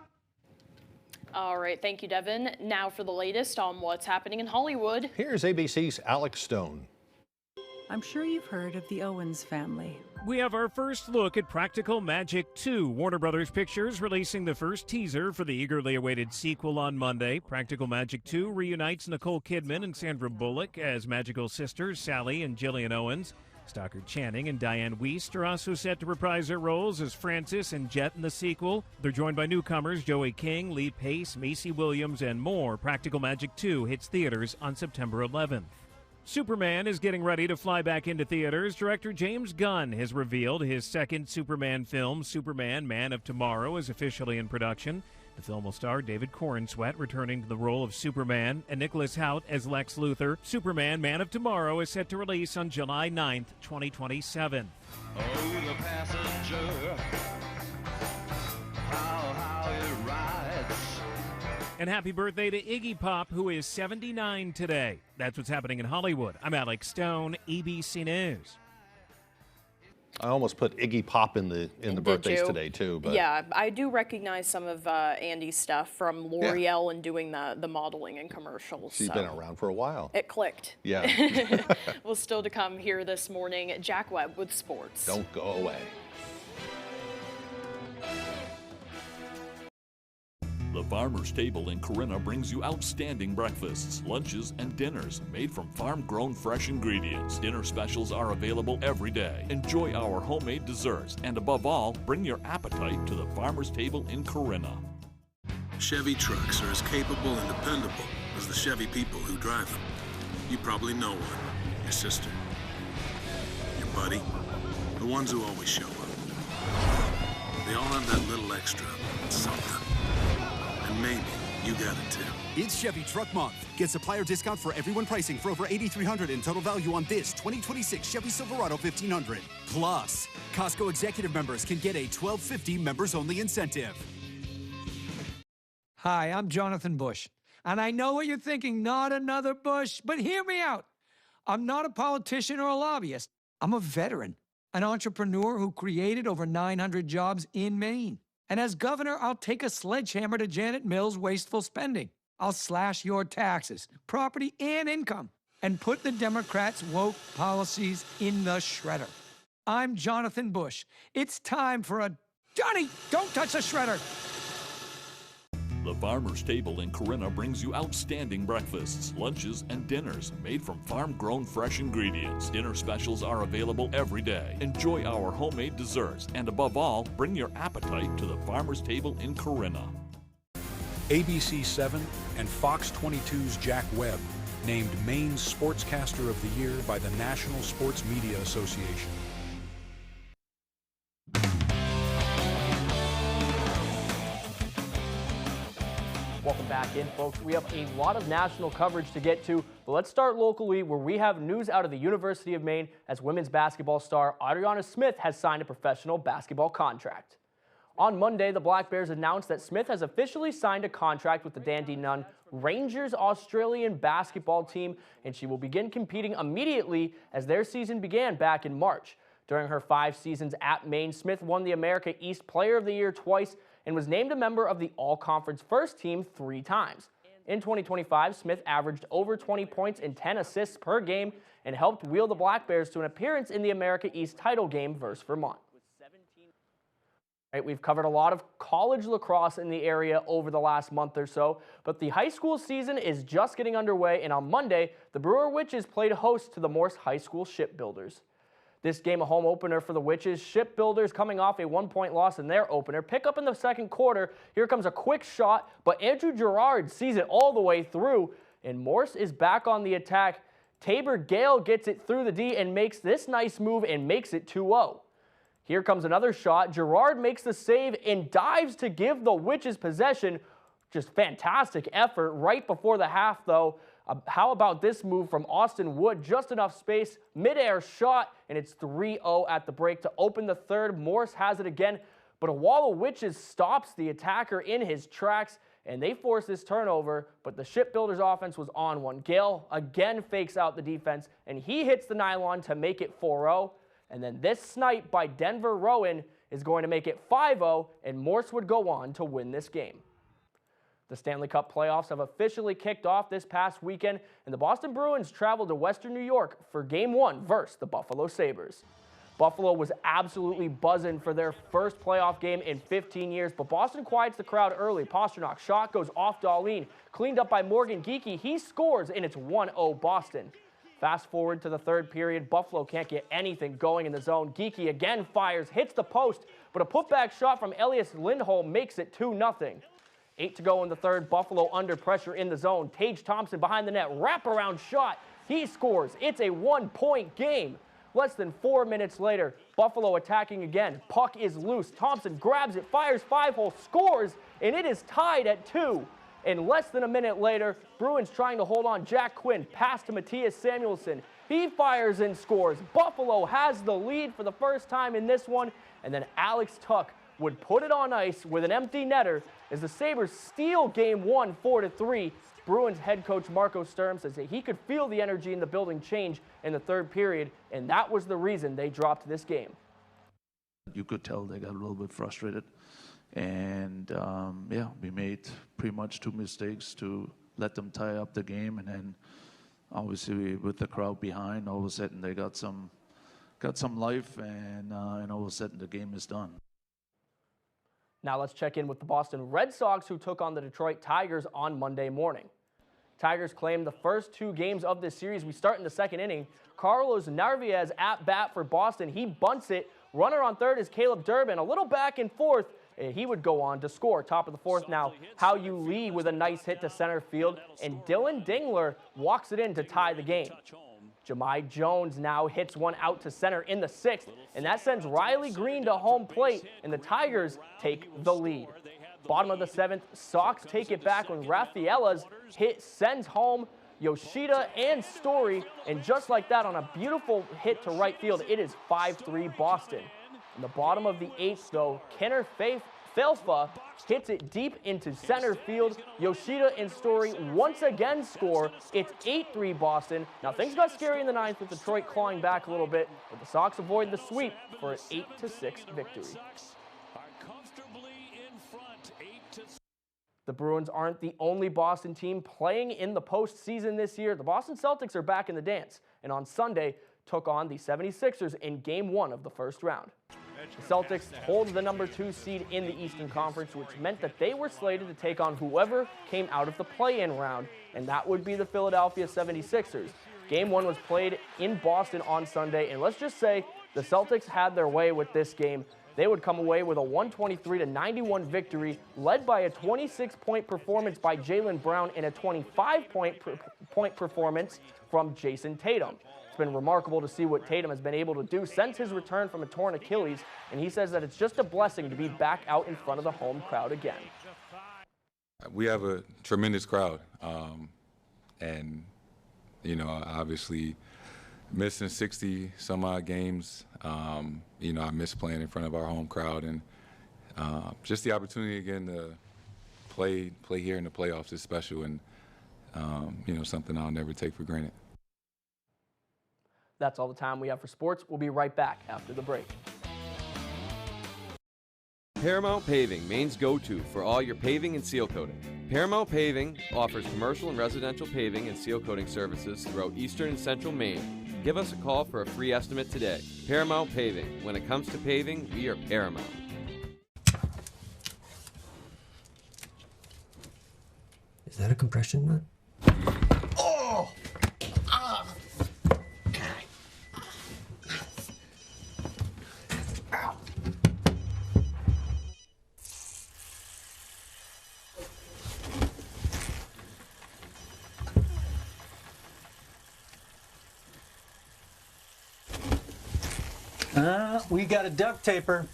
All right, thank you, Devin. Now for the latest on what's happening in Hollywood. Here's ABC's Alex Stone. I'm sure you've heard of the Owens family. We have our first look at Practical Magic 2. Warner Brothers Pictures releasing the first teaser for the eagerly awaited sequel on Monday. Practical Magic 2 reunites Nicole Kidman and Sandra Bullock as magical sisters Sally and Gillian Owens. Stockard Channing and Diane Wiest are also set to reprise their roles as Francis and Jet in the sequel. They're joined by newcomers Joey King, Lee Pace, Macy Williams, and more. Practical Magic 2 hits theaters on September 11th. Superman is getting ready to fly back into theaters. Director James Gunn has revealed his second Superman film, Superman, Man of Tomorrow, is officially in production. The film will star David Corenswet returning to the role of Superman and Nicholas Hoult as Lex Luthor. Superman, Man of Tomorrow is set to release on July 9th, 2027. Oh, the passenger, how it rides. And happy birthday to Iggy Pop, who is 79 today. That's what's happening in Hollywood. I'm Alex Stone, ABC News. I almost put Iggy Pop in the birthdays today too, but yeah, I do recognize some of Andy's stuff from L'Oreal and doing the modeling and commercials. She's been around for a while. It clicked. Yeah. Well, still to come here this morning, Jack Webb with sports. Don't go away. The Farmer's Table in Corinna brings you outstanding breakfasts, lunches, and dinners made from farm-grown fresh ingredients. Dinner specials are available every day. Enjoy our homemade desserts, and above all, bring your appetite to the Farmer's Table in Corinna. Chevy trucks are as capable and dependable as the Chevy people who drive them. You probably know one. Your sister. Your buddy. The ones who always show up. They all have that little extra something. And maybe you got it too. It's Chevy Truck Month. Get supplier discount for everyone pricing for over $8,300 in total value on this 2026 Chevy Silverado 1500. Plus, Costco executive members can get a $12.50 members-only incentive. Hi, I'm Jonathan Bush. And I know what you're thinking, not another Bush, but hear me out. I'm not a politician or a lobbyist. I'm a veteran, an entrepreneur who created over 900 jobs in Maine. And as governor, I'll take a sledgehammer to Janet Mills' wasteful spending. I'll slash your taxes, property, and income, and put the Democrats' woke policies in the shredder. I'm Jonathan Bush. It's time for a... Johnny, don't touch the shredder! The Farmer's Table in Corinna brings you outstanding breakfasts, lunches, and dinners made from farm-grown fresh ingredients. Dinner specials are available every day. Enjoy our homemade desserts, and above all, bring your appetite to the Farmer's Table in Corinna. ABC 7 and Fox 22's Jack Webb, named Maine's Sportscaster of the Year by the National Sports Media Association. Welcome back in, folks. We have a lot of national coverage to get to, but let's start locally where we have news out of the University of Maine as women's basketball star Adriana Smith has signed a professional basketball contract. On Monday, the Black Bears announced that Smith has officially signed a contract with the Dandenong Rangers Australian basketball team, and she will begin competing immediately as their season began back in March. During her 5 seasons at Maine, Smith won the America East Player of the Year twice and was named a member of the All-Conference First Team 3 times. In 2025, Smith averaged over 20 points and 10 assists per game and helped wheel the Black Bears to an appearance in the America East title game versus Vermont. We've covered a lot of college lacrosse in the area over the last month or so, but the high school season is just getting underway, and on Monday, the Brewer Witches played host to the Morse High School Shipbuilders. This game, a home opener for the Witches. Shipbuilders coming off a 1-point loss in their opener. Pick up in the second quarter. Here comes a quick shot, but Andrew Gerard sees it all the way through, and Morse is back on the attack. Tabor Gale gets it through the D and makes this nice move and makes it 2-0. Here comes another shot. Gerard makes the save and dives to give the Witches possession. Just fantastic effort right before the half, though. How about this move from Austin Wood? Just enough space, midair shot, and it's 3-0 at the break to open the third. Morse has it again, but a wall of Witches stops the attacker in his tracks, and they force this turnover, but the Shipbuilders offense was on one. Gale again fakes out the defense, and he hits the nylon to make it 4-0. And then this snipe by Denver Rowan is going to make it 5-0, and Morse would go on to win this game. The Stanley Cup playoffs have officially kicked off this past weekend, and the Boston Bruins traveled to Western New York for Game 1 versus the Buffalo Sabres. Buffalo was absolutely buzzing for their first playoff game in 15 years, but Boston quiets the crowd early. Pasternak shot goes off Dahlin, cleaned up by Morgan Geekie. He scores, and it's 1-0 Boston. Fast forward to the third period, Buffalo can't get anything going in the zone. Geekie again fires, hits the post, but a putback shot from Elias Lindholm makes it 2-0. 8 to go in the third, Buffalo under pressure in the zone. Tage Thompson behind the net, wraparound shot. He scores. It's a 1-point game. Less than 4 minutes later, Buffalo attacking again. Puck is loose. Thompson grabs it, fires 5-hole, scores, and it is tied at 2. And less than a minute later, Bruins trying to hold on. Jack Quinn, pass to Matthias Samuelsson. He fires and scores. Buffalo has the lead for the first time in this one, and then Alex Tuck would put it on ice with an empty netter as the Sabres steal Game 1 4-3. Bruins head coach Marco Sturm says that he could feel the energy in the building change in the third period, and that was the reason they dropped this game. You could tell they got a little bit frustrated. And yeah, we made pretty much 2 mistakes to let them tie up the game, and then obviously with the crowd behind, all of a sudden they got some life, and all of a sudden the game is done. Now let's check in with the Boston Red Sox, who took on the Detroit Tigers on Monday morning. Tigers claimed the first 2 games of this series. We start in the second inning. Carlos Narvaez at bat for Boston. He bunts it. Runner on third is Caleb Durbin. A little back and forth. He would go on to score. Top of the fourth now, How You Lee with a nice hit to center field, and Dylan Dingler walks it in to tie the game. Jahmai Jones now hits one out to center in the 6th, and that sends Riley Green to home plate, and the Tigers take the lead. Bottom of the 7th, Sox take it back when Rafaela's hit sends home Yoshida and Story, and just like that, on a beautiful hit to right field, it is 5-3 Boston. In the bottom of the 8th, though, Kenner Felfa hits it deep into center field. Yoshida and Story once again score. It's 8-3 Boston. Now things got scary in the 9th with Detroit clawing back a little bit, but the Sox avoid the sweep for an 8-6 victory. The Bruins aren't the only Boston team playing in the postseason this year. The Boston Celtics are back in the dance, and on Sunday took on the 76ers in Game 1 of the first round. The Celtics hold the number 2 seed in the Eastern Conference, which meant that they were slated to take on whoever came out of the play-in round, and that would be the Philadelphia 76ers. Game 1 was played in Boston on Sunday, and let's just say the Celtics had their way with this game. They would come away with a 123-91 victory, led by a 26-point performance by Jaylen Brown and a 25-point performance from Jason Tatum. It's been remarkable to see what Tatum has been able to do since his return from a torn Achilles, and he says that it's just a blessing to be back out in front of the home crowd again. We have a tremendous crowd, and, you know, obviously missing 60 some odd games, you know, I miss playing in front of our home crowd, and just the opportunity again to play here in the playoffs is special, and you know, something I'll never take for granted. That's all the time we have for sports. We'll be right back after the break. Paramount Paving, Maine's go-to for all your paving and seal coating. Paramount Paving offers commercial and residential paving and seal coating services throughout eastern and central Maine. Give us a call for a free estimate today. Paramount Paving. When it comes to paving, we are Paramount. Is that a compression nut? Oh! We got a duct taper.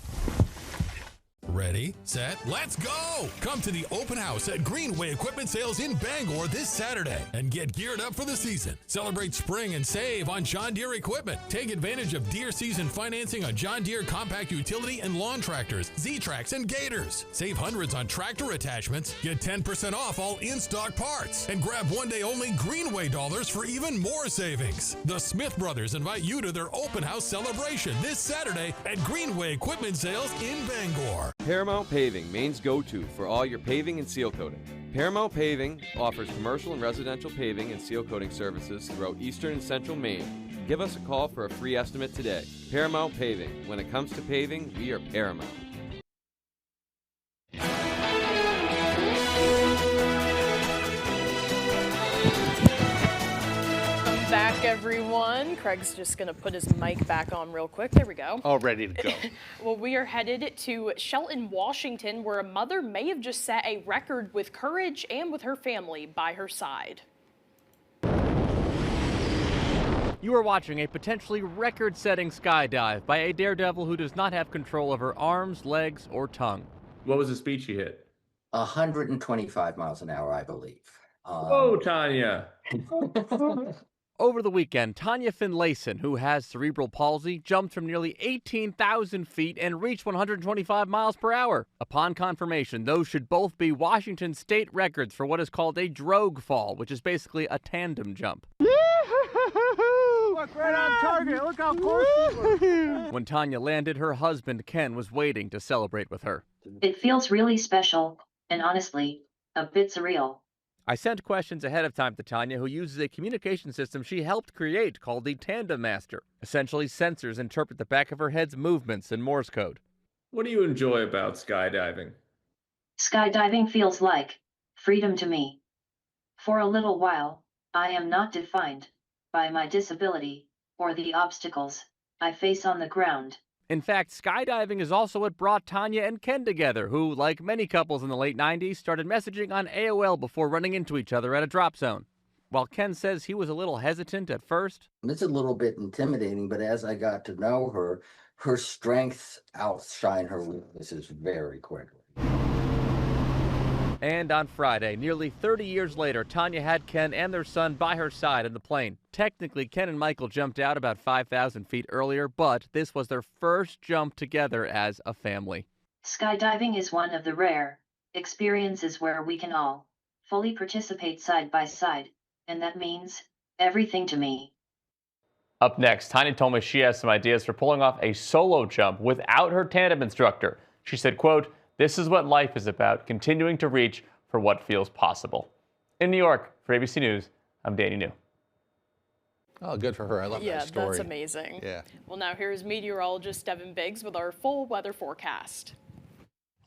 Ready, set, let's go! Come to the open house at Greenway Equipment Sales in Bangor this Saturday and get geared up for the season. Celebrate spring and save on John Deere equipment. Take advantage of Deere season financing on John Deere compact utility and lawn tractors, Z-Trax, and Gators. Save hundreds on tractor attachments. Get 10% off all in-stock parts. And grab one-day-only Greenway dollars for even more savings. The Smith Brothers invite you to their open house celebration this Saturday at Greenway Equipment Sales in Bangor. Paramount Paving, Maine's go-to for all your paving and seal coating. Paramount Paving offers commercial and residential paving and seal coating services throughout eastern and central Maine. Give us a call for a free estimate today. Paramount Paving. When it comes to paving, we are Paramount. Back, everyone. Craig's just going to put his mic back on real quick. There we go. All ready to go. Well, we are headed to Shelton, Washington, where a mother may have just set a record with courage and with her family by her side. You are watching a potentially record-setting skydive by a daredevil who does not have control of her arms, legs, or tongue. What was the speed she hit? 125 miles an hour, I believe. Whoa, Tanya. Over the weekend, Tanya Finlayson, who has cerebral palsy, jumped from nearly 18,000 feet and reached 125 miles per hour. Upon confirmation, those should both be Washington state records for what is called a drogue fall, which is basically a tandem jump. Look right on target. Look how close she was. When Tanya landed, her husband, Ken, was waiting to celebrate with her. It feels really special, and honestly, a bit surreal. I sent questions ahead of time to Tanya, who uses a communication system she helped create called the Tandem Master. Essentially, sensors interpret the back of her head's movements in Morse code. What do you enjoy about skydiving? Skydiving feels like freedom to me. For a little while, I am not defined by my disability or the obstacles I face on the ground. In fact, skydiving is also what brought Tanya and Ken together, who, like many couples in the late 90s, started messaging on AOL before running into each other at a drop zone. While Ken says he was a little hesitant at first, It's a little bit intimidating, but as I got to know her, her strengths outshine her weaknesses very quickly. and on Friday, nearly 30 years later, Tanya had Ken and their son by her side in the plane. Technically, Ken and Michael jumped out about 5,000 feet earlier, but this was their first jump together as a family. Skydiving is one of the rare experiences where we can all fully participate side by side, and that means everything to me. Up next, Tanya told me she has some ideas for pulling off a solo jump without her tandem instructor. She said, quote, "This is what life is about, continuing to reach for what feels possible." In New York, for ABC News, I'm Danny New. Oh, good for her. I love that story. Yeah, that's amazing. Yeah. Well, now here's meteorologist Devin Biggs with our full weather forecast.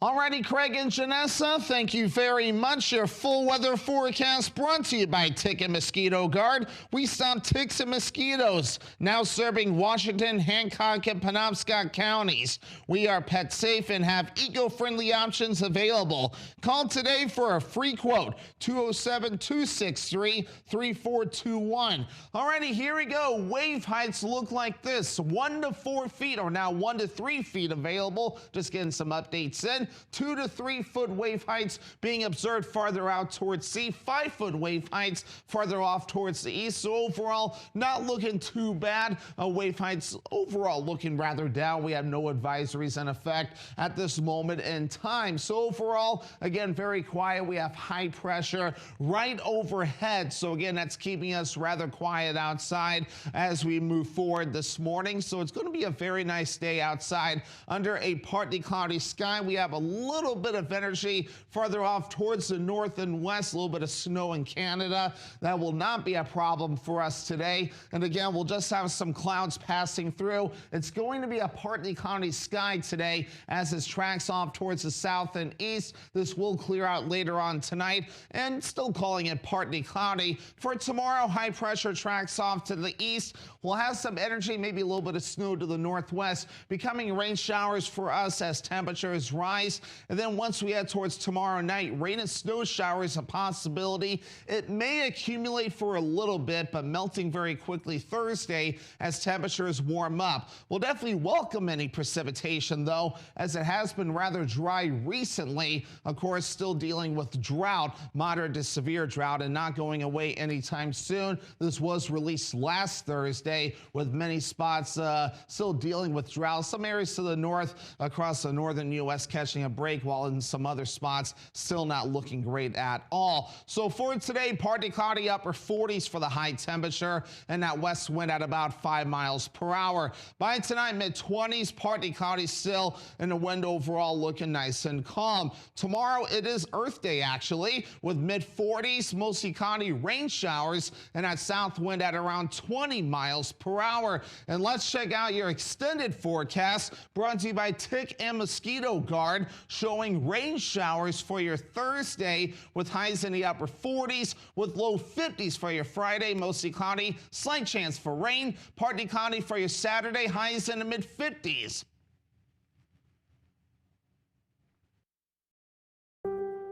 Alrighty, Craig and Janessa, thank you very much. Your full weather forecast brought to you by Tick and Mosquito Guard. We stop ticks and mosquitoes, now serving Washington, Hancock, and Penobscot counties. We are pet safe and have eco-friendly options available. Call today for a free quote, 207-263-3421. Alrighty, here we go. Wave heights look like this, 1 to 4 feet, or now 1 to 3 feet available. Just getting some updates in. 2 to 3 foot wave heights being observed farther out towards sea, 5 foot wave heights farther off towards the east. So overall, not looking too bad. Wave heights overall looking rather down. We have no advisories in effect at this moment in time. So overall, again, very quiet. We have high pressure right overhead. So again, that's keeping us rather quiet outside as we move forward this morning. So it's going to be a very nice day outside under a partly cloudy sky. We have a little bit of energy farther off towards the north and west, a little bit of snow in Canada. That will not be a problem for us today. And again, we'll just have some clouds passing through. It's going to be a partly cloudy sky today as it tracks off towards the south and east. This will clear out later on tonight, and still calling it partly cloudy. For tomorrow, high pressure tracks off to the east. We'll have some energy, maybe a little bit of snow to the northwest, becoming rain showers for us as temperatures rise. And then once we head towards tomorrow night, rain and snow showers a possibility. It may accumulate for a little bit, but melting very quickly Thursday as temperatures warm up. We'll definitely welcome any precipitation, though, as it has been rather dry recently. Of course, still dealing with drought, moderate to severe drought, and not going away anytime soon. This was released last Thursday, with many spots still dealing with drought. Some areas to the north across the northern U.S. catching a break, while in some other spots still not looking great at all. So for today, partly cloudy, upper 40s for the high temperature, and that west wind at about 5 miles per hour. By tonight, mid-20s, partly cloudy still, and the wind overall looking nice and calm. Tomorrow, it is Earth Day, actually, with mid-40s, mostly cloudy, rain showers, and that south wind at around 20 miles per hour. And let's check out your extended forecast, brought to you by Tick and Mosquito Guard, showing rain showers for your Thursday with highs in the upper 40s, with low 50s for your Friday, mostly cloudy, slight chance for rain, partly cloudy for your Saturday, highs in the mid 50s.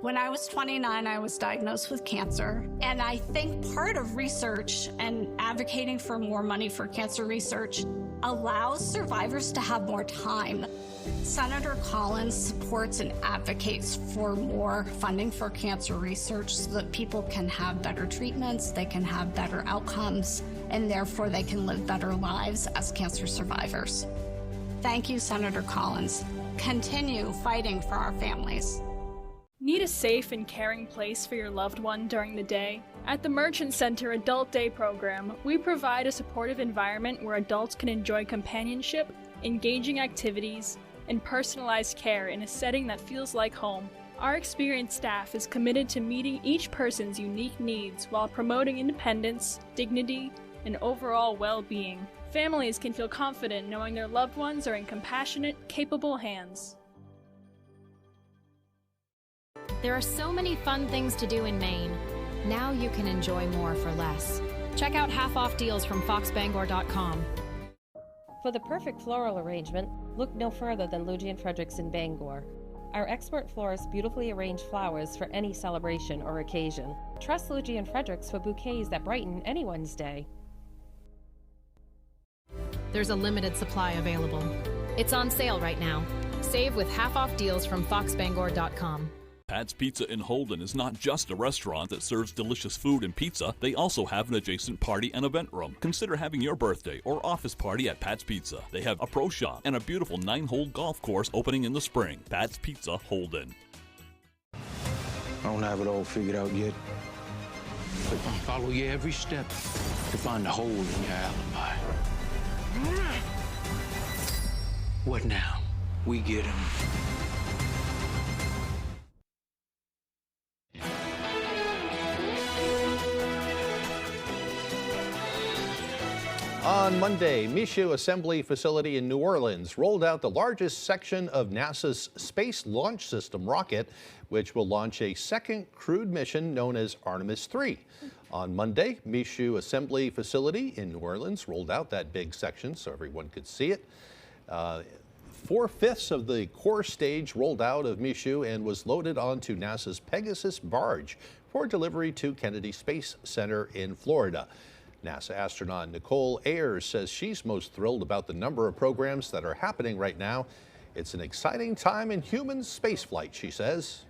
When I was 29, I was diagnosed with cancer. And I think part of research and advocating for more money for cancer research allows survivors to have more time. Senator Collins supports and advocates for more funding for cancer research so that people can have better treatments, they can have better outcomes, and therefore they can live better lives as cancer survivors. Thank you, Senator Collins. Continue fighting for our families. Need a safe and caring place for your loved one during the day? At the Merchant Center Adult Day program, we provide a supportive environment where adults can enjoy companionship, engaging activities, and personalized care in a setting that feels like home. Our experienced staff is committed to meeting each person's unique needs while promoting independence, dignity, and overall well-being. Families can feel confident knowing their loved ones are in compassionate, capable hands. There are so many fun things to do in Maine. Now you can enjoy more for less. Check out half-off deals from foxbangor.com. For the perfect floral arrangement, look no further than Luigi & Fredericks in Bangor. Our expert florists beautifully arrange flowers for any celebration or occasion. Trust Luigi and Fredericks for bouquets that brighten anyone's day. There's a limited supply available. It's on sale right now. Save with half-off deals from foxbangor.com. Pat's Pizza in Holden is not just a restaurant that serves delicious food and pizza. They also have an adjacent party and event room. Consider having your birthday or office party at Pat's Pizza. They have a pro shop and a beautiful 9-hole golf course opening in the spring. Pat's Pizza Holden. I don't have it all figured out yet, but I'll follow you every step to find a hole in your alibi. What now? We get him. On Monday, Michoud Assembly Facility in New Orleans rolled out the largest section of NASA's Space Launch System rocket, which will launch a second crewed mission known as Artemis III. On Monday, Michoud Assembly Facility in New Orleans rolled out that big section so everyone could see it. 4/5 of the core stage rolled out of Michoud and was loaded onto NASA's Pegasus barge for delivery to Kennedy Space Center in Florida. NASA astronaut Nicole Ayers says she's most thrilled about the number of programs that are happening right now. It's an exciting time in human spaceflight, she says.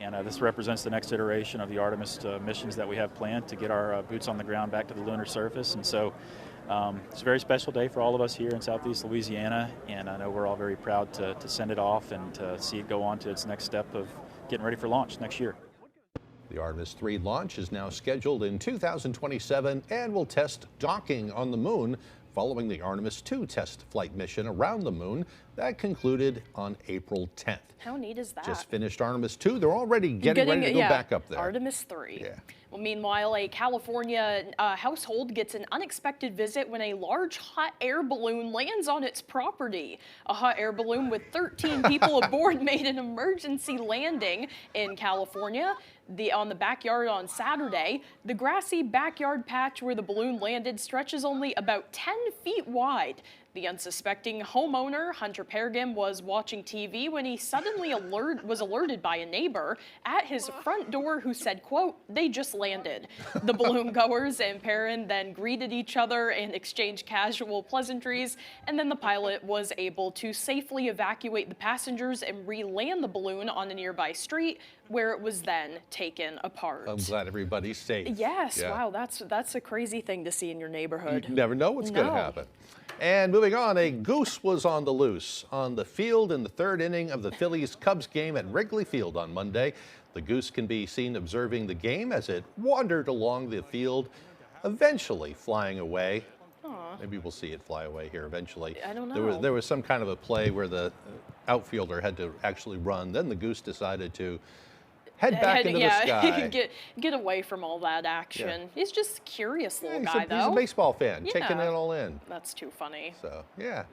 And this represents the next iteration of the Artemis missions that we have planned to get our boots on the ground back to the lunar surface. And so it's a very special day for all of us here in Southeast Louisiana, and I know we're all very proud to send it off and to see it go on to its next step of getting ready for launch next year. The Artemis III launch is now scheduled in 2027 and will test docking on the moon following the Artemis II test flight mission around the moon that concluded on April 10th. How neat is that? Just finished Artemis II. They're already getting ready to go back up there. Artemis III. Yeah. Well, meanwhile, a California household gets an unexpected visit when a large hot air balloon lands on its property. A hot air balloon with 13 people aboard made an emergency landing in California on the backyard on Saturday. The grassy backyard patch where the balloon landed stretches only about 10 feet wide. The unsuspecting homeowner, Hunter Pergam, was watching TV when he suddenly was alerted by a neighbor at his front door who said, quote, "They just landed." The balloon goers and Perrin then greeted each other and exchanged casual pleasantries, and then the pilot was able to safely evacuate the passengers and re-land the balloon on a nearby street where it was then taken apart. I'm glad everybody's safe. Yes, Yeah. wow, that's a crazy thing to see in your neighborhood. You never know what's going to happen. And moving on, a goose was on the loose on the field in the third inning of the Phillies-Cubs game at Wrigley Field on Monday. The goose can be seen observing the game as it wandered along the field, eventually flying away. Aww. Maybe we'll see it fly away here eventually. I don't know. There was some kind of a play where the outfielder had to actually run. Then the goose decided to head back into the sky. Get away from all that action. Yeah. He's just a curious little He's guy, though. He's a baseball fan, Yeah. taking it all in. That's too funny. So, yeah.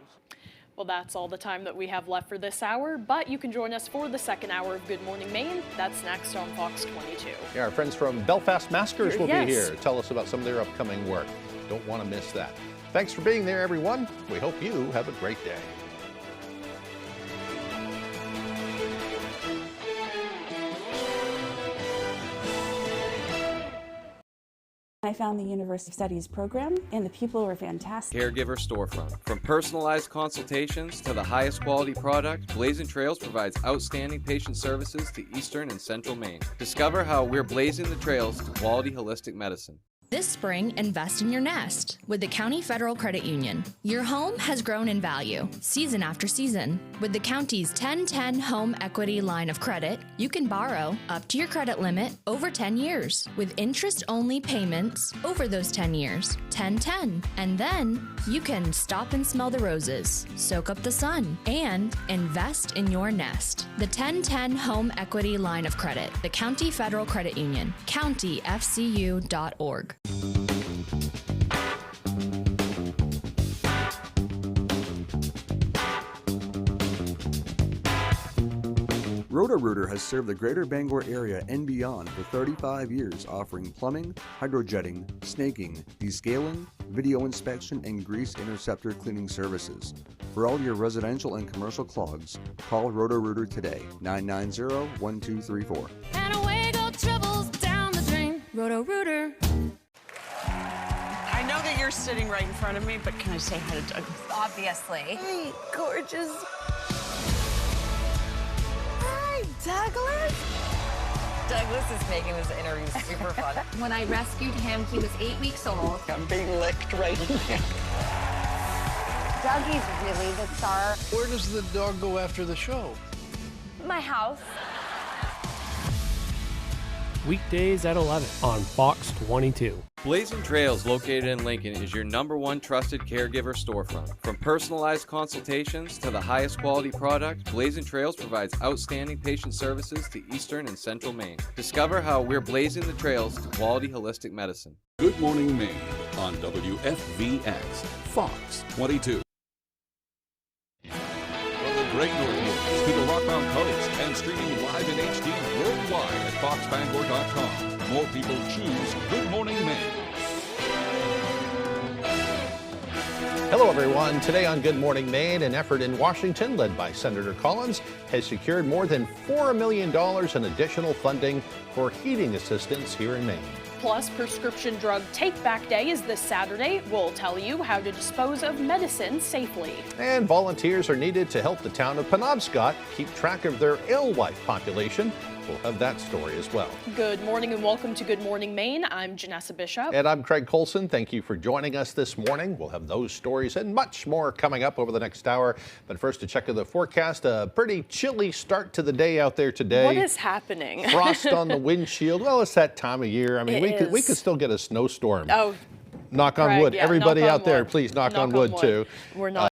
Well, that's all the time that we have left for this hour, but you can join us for the second hour of Good Morning Maine. That's next on Fox 22. Yeah, our friends from Belfast Maskers will Yes. be here to tell us about some of their upcoming work. Don't want to miss that. Thanks for being there, everyone. We hope you have a great day. I found the University Studies program, and the people were fantastic. Caregiver Storefront. From personalized consultations to the highest quality product, Blazing Trails provides outstanding patient services to Eastern and Central Maine. Discover how we're blazing the trails to quality holistic medicine. This spring, invest in your nest with the County Federal Credit Union. Your home has grown in value, season after season. With the county's 10-10 Home Equity Line of Credit, you can borrow up to your credit limit over 10 years, with interest-only payments over those 10 years. 10-10. And then you can stop and smell the roses, soak up the sun, and invest in your nest. The 10-10 Home Equity Line of Credit, the County Federal Credit Union, countyfcu.org. Roto-Rooter has served the greater Bangor area and beyond for 35 years, offering plumbing, hydrojetting, snaking, descaling, video inspection, and grease interceptor cleaning services. For all your residential and commercial clogs, call Roto-Rooter today, 990-1234. And away go troubles down the drain. Roto-Rooter. I know that you're sitting right in front of me, but can I say hi to Douglas? Obviously. Hey, gorgeous. Hi, Douglas. Douglas is making this interview super fun. When I rescued him, he was 8 weeks old. I'm being licked right now. Dougie's really the star. Where does the dog go after the show? My house. Weekdays at 11 on Fox 22. Blazing Trails, located in Lincoln, is your #1 trusted caregiver storefront. From personalized consultations to the highest quality product, Blazing Trails provides outstanding patient services to Eastern and Central Maine. Discover how we're blazing the trails to quality holistic medicine. Good Morning Maine on WFVX, Fox 22. From the Great Northwoods to the Rock Mountain Coast and streaming live in HD worldwide at foxbangor.com. More people choose Good Morning Maine. Hello, everyone. Today on Good Morning Maine, an effort in Washington led by Senator Collins has secured more than $4 million in additional funding for heating assistance here in Maine. Plus, Prescription Drug Take Back Day is this Saturday. We'll tell you how to dispose of medicine safely. And volunteers are needed to help the town of Penobscot keep track of their alewife population. We'll have that story as well. Good morning and welcome to Good Morning Maine. I'm Janessa Bishop. And I'm Craig Colson. Thank you for joining us this morning. We'll have those stories and much more coming up over the next hour. But first, to check the forecast, a pretty chilly start to the day out there today. What is happening? Frost on the windshield. Well, it's that time of year. I mean, we could still get a snowstorm. Oh, knock on Craig, wood. yeah, Everybody knock on out there, wood. please knock on wood too. We're not.